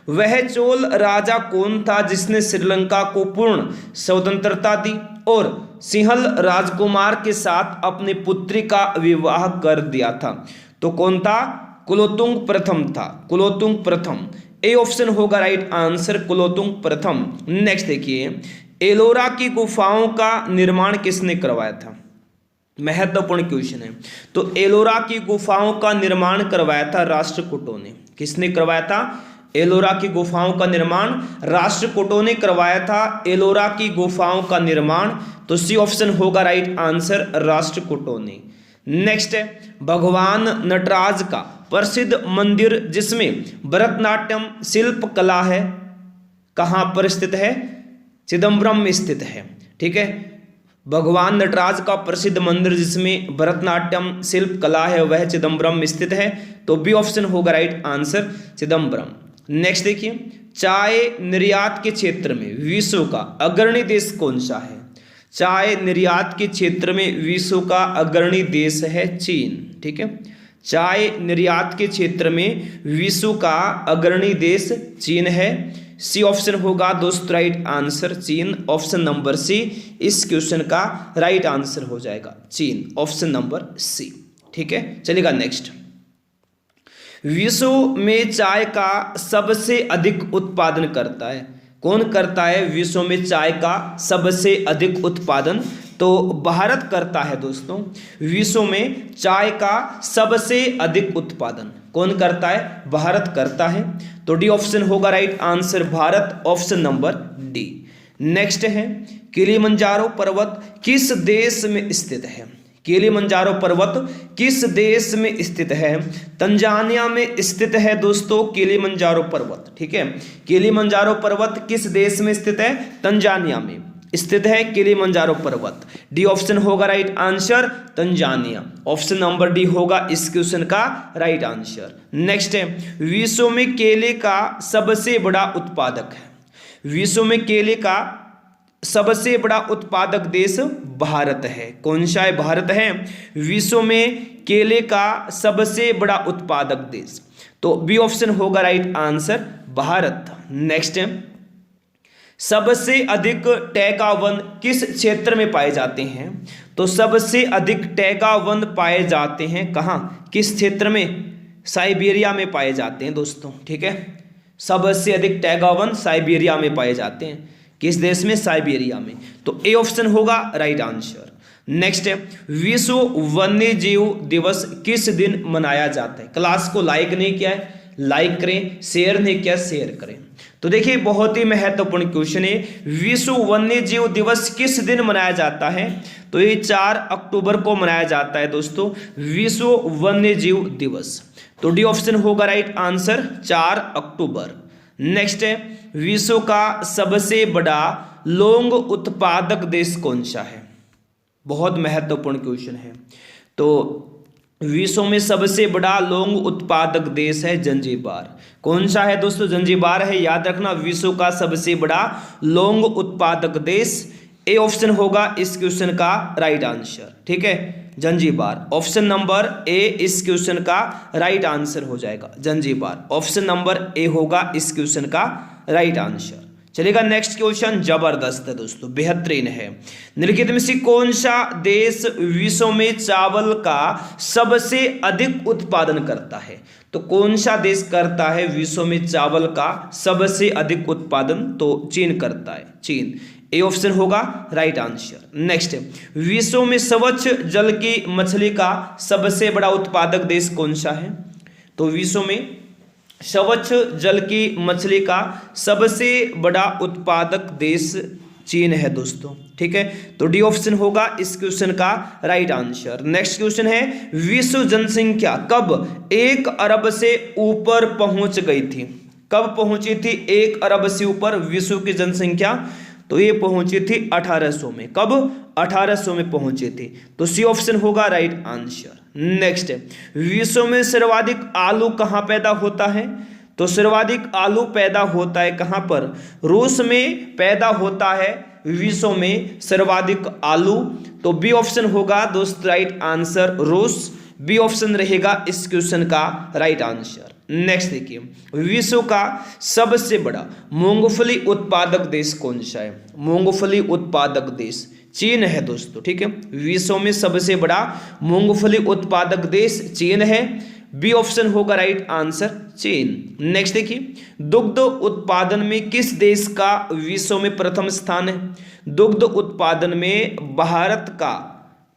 Speaker 1: वह चोल राजा कौन था जिसने श्रीलंका को पूर्ण स्वतंत्रता दी और सिंहल राजकुमार के साथ अपनी पुत्री का विवाह कर दिया था? तो कौन था? कुलोत्तुंग प्रथम था, कुलोत्तुंग प्रथम। ए ऑप्शन होगा राइट आंसर, कुलोत्तुंग प्रथम। नेक्स्ट देखिए, एलोरा की गुफाओं का निर्माण किसने करवाया था? महत्वपूर्ण क्वेश्चन है। तो एलोरा की गुफाओं का निर्माण करवाया था राष्ट्रकूटों ने। किसने करवाया था? एलोरा की गुफाओं का निर्माण राष्ट्रकूटों ने करवाया था। एलोरा की गुफाओं का निर्माण, तो सी ऑप्शन होगा राइट आंसर, राष्ट्रकूटों ने। नेक्स्ट है, भगवान नटराज का प्रसिद्ध मंदिर जिसमें भरतनाट्यम शिल्प कला है कहाँ पर स्थित है? चिदम्बरम में स्थित है। ठीक है, भगवान नटराज का प्रसिद्ध मंदिर जिसमें भरतनाट्यम शिल्प कला है वह चिदम्बरम में स्थित है। तो बी ऑप्शन होगा राइट आंसर, चिदम्बरम। नेक्स्ट देखिए, चाय निर्यात के क्षेत्र में विश्व का अग्रणी देश कौन सा है? चाय निर्यात के क्षेत्र में विश्व का अग्रणी देश है चीन। ठीक है, चाय निर्यात के क्षेत्र में विश्व का अग्रणी देश चीन है। सी ऑप्शन होगा दोस्तों राइट आंसर, चीन। ऑप्शन नंबर सी इस क्वेश्चन का राइट आंसर हो जाएगा, चीन। Option number C. ठीक है, चलिएगा नेक्स्ट। विश्व में चाय का सबसे अधिक उत्पादन करता है कौन? करता है विश्व में चाय का सबसे अधिक उत्पादन? तो भारत करता है दोस्तों। विश्व में चाय का सबसे अधिक उत्पादन कौन करता है? भारत करता है। तो डी ऑप्शन होगा right answer, Bharat. Option number D. Next है, किलिमंजारो पर्वत किस देश में स्थित है? किलिमंजारो पर्वत किस देश में स्थित है? तंजानिया में स्थित है दोस्तों किलिमंजारो पर्वत। ठीक है, किलिमंजारो पर्वत किस देश में स्थित है? तंजानिया में स्थित है किलिमंजारो पर्वत। डी ऑप्शन होगा right answer, Tanzania. Option number D होगा इस क्वेश्चन का राइट आंसर। नेक्स्ट है, विश्व में केले का सबसे बड़ा उत्पादक है। विश्व में केले का सबसे बड़ा उत्पादक देश भारत है। कौन सा है? भारत है विश्व में केले का सबसे बड़ा उत्पादक देश। तो बी ऑप्शन होगा राइट आंसर, भारत। नेक्स्ट है, सबसे अधिक टैगा वन किस क्षेत्र में पाए जाते हैं? तो सबसे अधिक टैगा वन पाए जाते हैं कहाँ, किस क्षेत्र में? साइबेरिया में पाए जाते हैं दोस्तों। ठीक है, सबसे अधिक टैगा वन साइबेरिया में पाए जाते हैं। किस देश में? साइबेरिया में। तो ए ऑप्शन होगा राइट आंसर। नेक्स्ट है, विश्व वन्य जीव दिवस किस दिन मनाया जाता है? क्लास को लाइक नहीं किया है, लाइक करें। शेयर नहीं किया, शेयर करें। तो देखिए बहुत ही महत्वपूर्ण क्वेश्चन है, विश्व वन्य जीव दिवस किस दिन मनाया जाता है? तो ये 4 अक्टूबर को मनाया जाता है दोस्तों, विश्व वन्य जीव दिवस। तो डी ऑप्शन होगा राइट आंसर, 4 अक्टूबर। नेक्स्ट है, विश्व का सबसे बड़ा लौंग उत्पादक देश कौन सा है? बहुत महत्वपूर्ण क्वेश्चन है। तो विश्व में सबसे बड़ा लौंग उत्पादक देश है जंजीबार। कौन सा है दोस्तों? जंजीबार है, याद रखना। विश्व का सबसे बड़ा लौंग उत्पादक देश, ए ऑप्शन होगा इस क्वेश्चन का राइट आंसर। ठीक है, जंजीबार। ऑप्शन नंबर ए इस क्वेश्चन का राइट आंसर हो जाएगा, जंजीबार। ऑप्शन नंबर ए होगा इस क्वेश्चन का राइट आंसर। चलेगा नेक्स्ट क्वेश्चन, जबरदस्त है दोस्तों, बेहतरीन है। निम्नलिखित में से कौन सा देश विश्व में चावल का सबसे अधिक उत्पादन करता है? तो कौन सा देश करता है विश्व में चावल का सबसे अधिक उत्पादन? तो चीन करता है, चीन। ए ऑप्शन होगा राइट आंसर। नेक्स्ट, विश्व में स्वच्छ जल की मछली का सबसे बड़ा उत्पादक देश कौन सा है? तो विश्व में स्वच्छ जल की मछली का सबसे बड़ा उत्पादक देश चीन है दोस्तों। ठीक है, तो डी ऑप्शन होगा इस क्वेश्चन का राइट आंसर। नेक्स्ट क्वेश्चन है, विश्व जनसंख्या कब 1 अरब से ऊपर पहुंच गई थी? कब पहुंची थी 1 अरब से ऊपर विश्व की जनसंख्या? तो ये पहुंची थी 1800 में। कब? 1800 में पहुंची थी। तो सी ऑप्शन होगा राइट आंसर। नेक्स्ट, विश्व में सर्वाधिक आलू कहाँ पैदा होता है? तो सर्वाधिक आलू पैदा होता है कहाँ पर? रूस में पैदा होता है विश्व में सर्वाधिक आलू। तो बी ऑप्शन होगा दोस्त राइट आंसर, रूस। बी ऑप्शन रहेगा इस क्वेश्चन का राइट आंसर। नेक्स्ट देखिए, विश्व का सबसे बड़ा मूंगफली उत्पादक देश कौन सा है? मूंगफली उत्पादक देश चीन है दोस्तों, ठीक है। विश्व में सबसे बड़ा मूंगफली उत्पादक देश चीन है। बी ऑप्शन होगा राइट आंसर, चीन। नेक्स्ट देखिए, दुग्ध उत्पादन में किस देश का विश्व में प्रथम स्थान है? दुग्ध उत्पादन में भारत का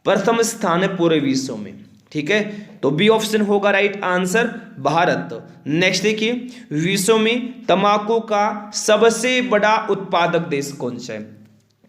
Speaker 1: प्रथम स्थान है पूरे विश्व में, ठीक है। तो बी ऑप्शन होगा राइट आंसर, भारत। नेक्स्ट देखिए, विश्व में तंबाकू का सबसे बड़ा उत्पादक देश कौन सा है?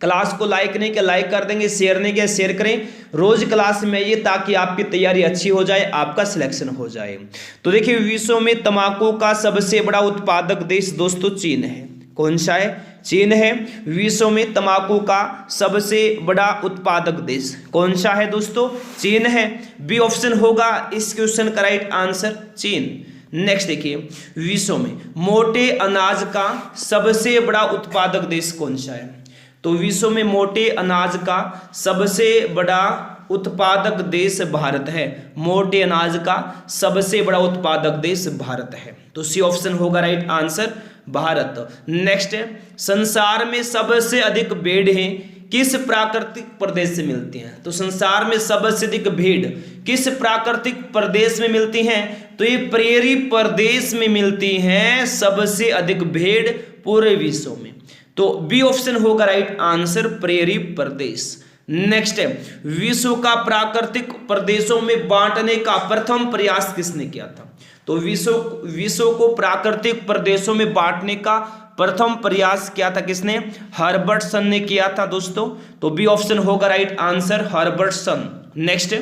Speaker 1: क्लास को लाइक नहीं किया लाइक कर देंगे, शेयर नहीं किया शेयर करें। रोज क्लास में आइए ताकि आपकी तैयारी अच्छी हो जाए, आपका सिलेक्शन हो जाए। तो देखिए, विश्व में तंबाकू का सबसे बड़ा उत्पादक देश दोस्तों चीन है। कौन सा है? चीन है। विश्व में तंबाकू का सबसे बड़ा उत्पादक देश कौन सा है दोस्तों? चीन है। बी ऑप्शन होगा इस क्वेश्चन का राइट आंसर, चीन। नेक्स्ट देखिए, विश्व में मोटे अनाज का सबसे बड़ा उत्पादक देश कौन सा है? तो विश्व में मोटे अनाज का सबसे बड़ा उत्पादक देश भारत है। मोटे अनाज का सबसे बड़ा उत्पादक देश भारत है। तो सी ऑप्शन होगा राइट आंसर, भारत। नेक्स्ट है, संसार में सबसे अधिक भेड़ हैं किस प्राकृतिक प्रदेश से मिलती हैं? तो संसार में सबसे अधिक भेड़ किस प्राकृतिक प्रदेश में मिलती हैं? तो ये प्रेरी प्रदेश में मिलती हैं सबसे अधिक भेड़ पूरे विश्व में। तो बी ऑप्शन होगा राइट आंसर, प्रेरी प्रदेश। नेक्स्ट है, विश्व का प्राकृतिक प्रदेशों में बांटने का प्रथम प्रयास किसने किया था? तो विश्व को प्राकृतिक प्रदेशों में बांटने का प्रथम प्रयास किया था किसने? हर्बर्टसन ने किया था दोस्तों। तो बी ऑप्शन होगा राइट आंसर, हर्बर्टसन। नेक्स्ट,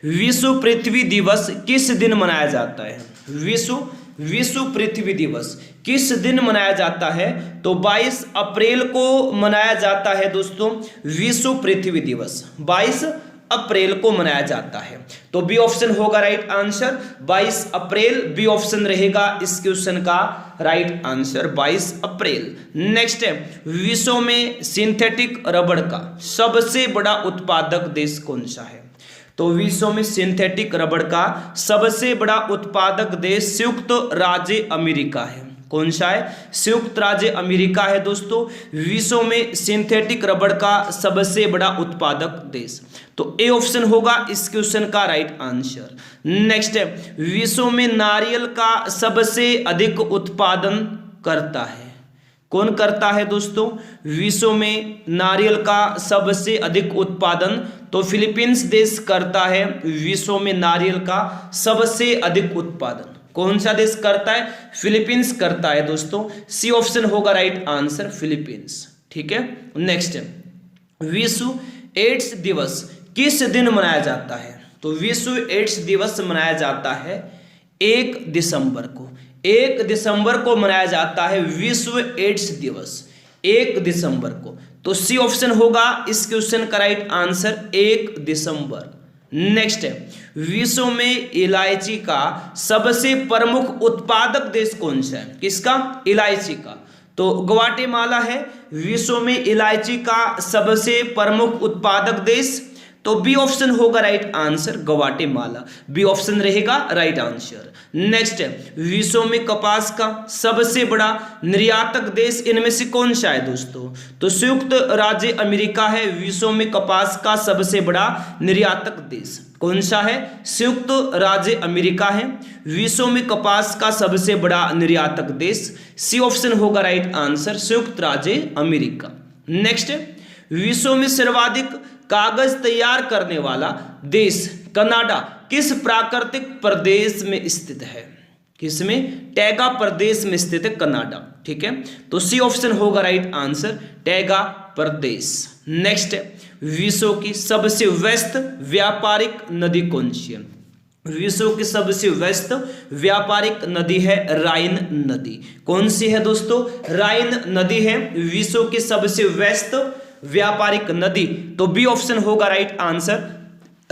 Speaker 1: विश्व पृथ्वी दिवस किस दिन मनाया जाता है? विश्व पृथ्वी दिवस किस दिन मनाया जाता है? तो 22 अप्रैल को मनाया जाता है दोस्तों। विश्व पृथ्वी दिवस 22 अप्रैल को मनाया जाता है। तो बी ऑप्शन होगा राइट आंसर, 22 अप्रैल। बी ऑप्शन रहेगा इस क्वेश्चन का राइट आंसर, 22 अप्रैल। नेक्स्ट है, विश्व में सिंथेटिक रबड़ का सबसे बड़ा उत्पादक देश कौन सा है? तो विश्व में सिंथेटिक रबड़ का सबसे बड़ा उत्पादक देश संयुक्त राज्य अमेरिका है। कौन सा है? संयुक्त राज्य अमेरिका है दोस्तों। विश्व में सिंथेटिक रबड़ का सबसे बड़ा उत्पादक देश। तो ए ऑप्शन होगा इस क्वेश्चन का राइट आंसर। नेक्स्ट है, विश्व में नारियल का सबसे अधिक उत्पादन करता है। कौन करता है दोस्तों? विश्व में नारियल का सबसे अधिक उत्पादन तो फिलीपींस देश करता है। विश्व में नारियल का सबसे अधिक उत्पादन कौन सा देश करता है? फिलीपींस करता है दोस्तों। सी ऑप्शन होगा राइट आंसर, फिलीपींस, ठीक है। नेक्स्ट, विश्व एड्स दिवस किस दिन मनाया जाता है? तो विश्व एड्स दिवस मनाया जाता है 1 दिसंबर को। 1 दिसंबर को मनाया जाता है विश्व एड्स दिवस, 1 दिसंबर को। तो सी ऑप्शन होगा इस क्वेश्चन का राइट आंसर, 1 दिसंबर। नेक्स्ट है, विश्व में इलायची का सबसे प्रमुख उत्पादक देश कौन सा है? किसका? इलायची का। तो ग्वाटेमाला है विश्व में इलायची का सबसे प्रमुख उत्पादक देश। तो बी ऑप्शन होगा right answer, Guatemala. B option रहेगा राइट आंसर। नेक्स्ट है, विश्व में कपास का सबसे बड़ा निर्यातक देश इनमें से कौन सा है दोस्तों? तो संयुक्त राज्य अमेरिका है विश्व में कपास का सबसे बड़ा निर्यातक देश। कौन सा है? संयुक्त राज्य अमेरिका है विश्व में कपास का सबसे बड़ा निर्यातक देश। सी ऑप्शन होगा राइट आंसर, संयुक्त राज्य अमेरिका। नेक्स्ट, विश्व में सर्वाधिक कागज तैयार करने वाला देश कनाडा किस प्राकृतिक प्रदेश में स्थित है? किसमें? टैगा प्रदेश में स्थित है कनाडा, ठीक है। तो सी ऑप्शन होगा राइट आंसर, टैगा प्रदेश। नेक्स्ट, विश्व की सबसे व्यस्त व्यापारिक नदी कौन सी है? विश्व की सबसे व्यस्त व्यापारिक नदी है राइन नदी। कौन सी है दोस्तों? राइन नदी है विश्व की सबसे व्यस्त व्यापारिक नदी। तो बी ऑप्शन होगा राइट आंसर,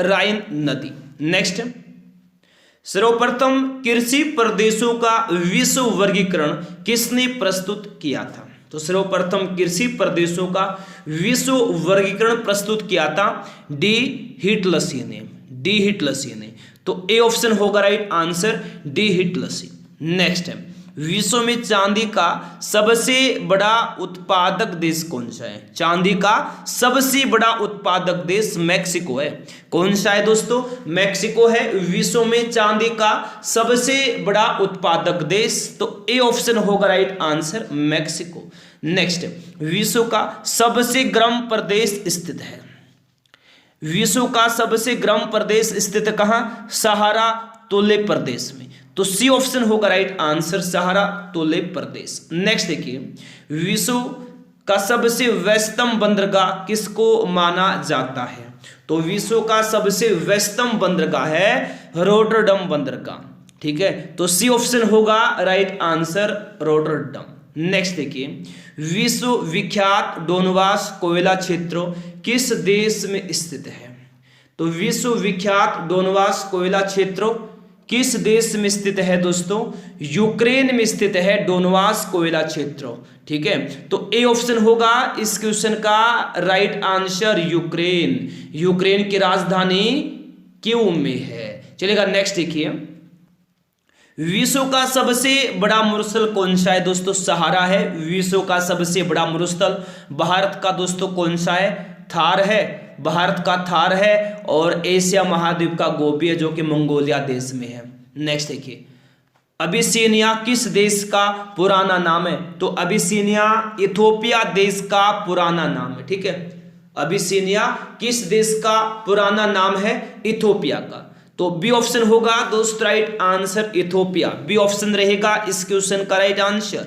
Speaker 1: राइन नदी। नेक्स्ट, सर्वप्रथम कृषि प्रदेशों का विश्व वर्गीकरण किसने प्रस्तुत किया था? तो सर्वप्रथम कृषि प्रदेशों का विश्व वर्गीकरण प्रस्तुत किया था डी हिटलसी ने। तो ए ऑप्शन होगा राइट आंसर, डी हिटलसी। नेक्स्ट है, विश्व में चांदी का सबसे बड़ा उत्पादक देश कौन सा है? चांदी का सबसे बड़ा उत्पादक देश मैक्सिको है। कौन सा है दोस्तों? मैक्सिको है विश्व में चांदी का सबसे बड़ा उत्पादक देश, तो ए ऑप्शन होगा राइट आंसर, मैक्सिको। नेक्स्ट, विश्व का सबसे गर्म प्रदेश स्थित है। विश्व का सबसे गर्म प्रदेश स्थित कहां? सहारा तोले प्रदेश में, तो सी ऑप्शन होगा राइट आंसर, सहारा तोले प्रदेश। नेक्स्ट देखिए, विश्व का सबसे व्यस्तम बंदरगाह किसको माना जाता है? तो विश्व का सबसे व्यस्तम बंदरगाह है रोटरडम बंदरगाह, ठीक है, तो सी ऑप्शन होगा राइट आंसर, रोटरडम। नेक्स्ट देखिए, विश्व विख्यात डोनबास कोयला क्षेत्र किस देश में स्थित है? तो विश्व विख्यात डोनबास कोयला क्षेत्र किस देश में स्थित है दोस्तों? यूक्रेन में स्थित है डोनबास कोयला क्षेत्र, ठीक है, तो ए ऑप्शन होगा इस क्वेश्चन का राइट आंसर, यूक्रेन। यूक्रेन की राजधानी कीव में है। चलेगा, नेक्स्ट देखिए, विश्व का सबसे बड़ा मरुस्थल कौन सा है दोस्तों? सहारा है विश्व का सबसे बड़ा मरुस्थल। भारत का दोस्तों कौन सा है? थार है, भारत का थार है, और एशिया महाद्वीप का गोबी है जो कि मंगोलिया देश में है। नेक्स्ट देखिए, अबिसिनिया किस देश का पुराना नाम है? तो अबिसिनिया इथोपिया देश का पुराना नाम है, ठीक है, अबिसिनिया किस देश का पुराना नाम है? इथोपिया का, तो बी ऑप्शन होगा दोस्त right answer, Ethiopia. B option रहेगा इस क्वेश्चन का राइट आंसर।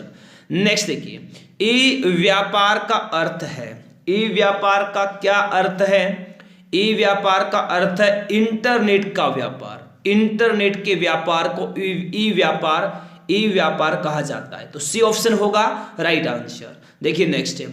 Speaker 1: नेक्स्ट देखिए, ई व्यापार का अर्थ है, ई व्यापार का क्या अर्थ है? ई व्यापार का अर्थ है इंटरनेट का व्यापार। इंटरनेट के व्यापार को ई व्यापार कहा जाता है, तो सी ऑप्शन होगा राइट आंसर। देखिए नेक्स्ट है,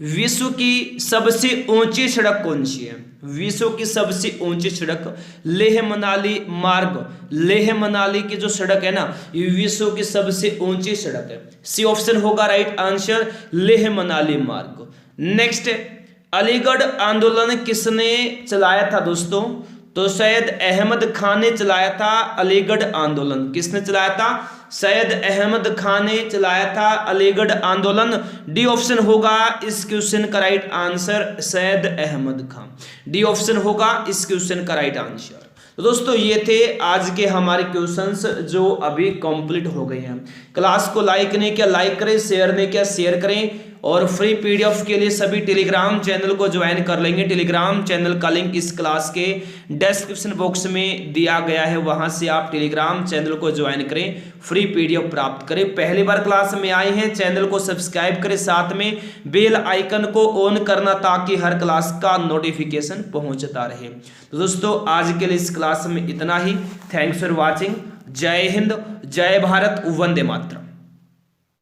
Speaker 1: विश्व की सबसे ऊंची सड़क कौन सी है? विश्व की सबसे ऊंची सड़क लेह मनाली मार्ग, लेह मनाली की जो सड़क है ना, ये विश्व की सबसे ऊंची सड़क है। सी ऑप्शन होगा राइट आंसर, लेह मनाली मार्ग। नेक्स्ट, अलीगढ़ आंदोलन किसने चलाया था दोस्तों? तो सैयद अहमद खान ने चलाया था अलीगढ़ आंदोलन। किसने चलाया था? सैयद अहमद खान ने चलाया था अलीगढ़ आंदोलन। डी ऑप्शन होगा इस क्वेश्चन का right answer, Syed Ahmad Khan. D option होगा इस क्वेश्चन का राइट आंसर। तो दोस्तों ये थे आज के हमारे क्वेश्चंस जो अभी कंप्लीट हो गए हैं। क्लास को लाइक नहीं किया लाइक करें, शेयर नहीं किया शेयर करें, और फ्री पीडीएफ के लिए सभी टेलीग्राम चैनल को ज्वाइन कर लेंगे। टेलीग्राम चैनल का लिंक इस क्लास के डिस्क्रिप्शन बॉक्स में दिया गया है, वहां से आप टेलीग्राम चैनल को ज्वाइन करें, फ्री पीडीएफ प्राप्त करें। पहली बार क्लास में आए हैं, चैनल को सब्सक्राइब करें, साथ में बेल आइकन को ऑन करना ताकि हर क्लास का नोटिफिकेशन पहुंचता रहे। तो दोस्तों आज के लिए इस क्लास में इतना ही। Thanks for watching. जय हिंद, जय भारत, वंदे मातरम।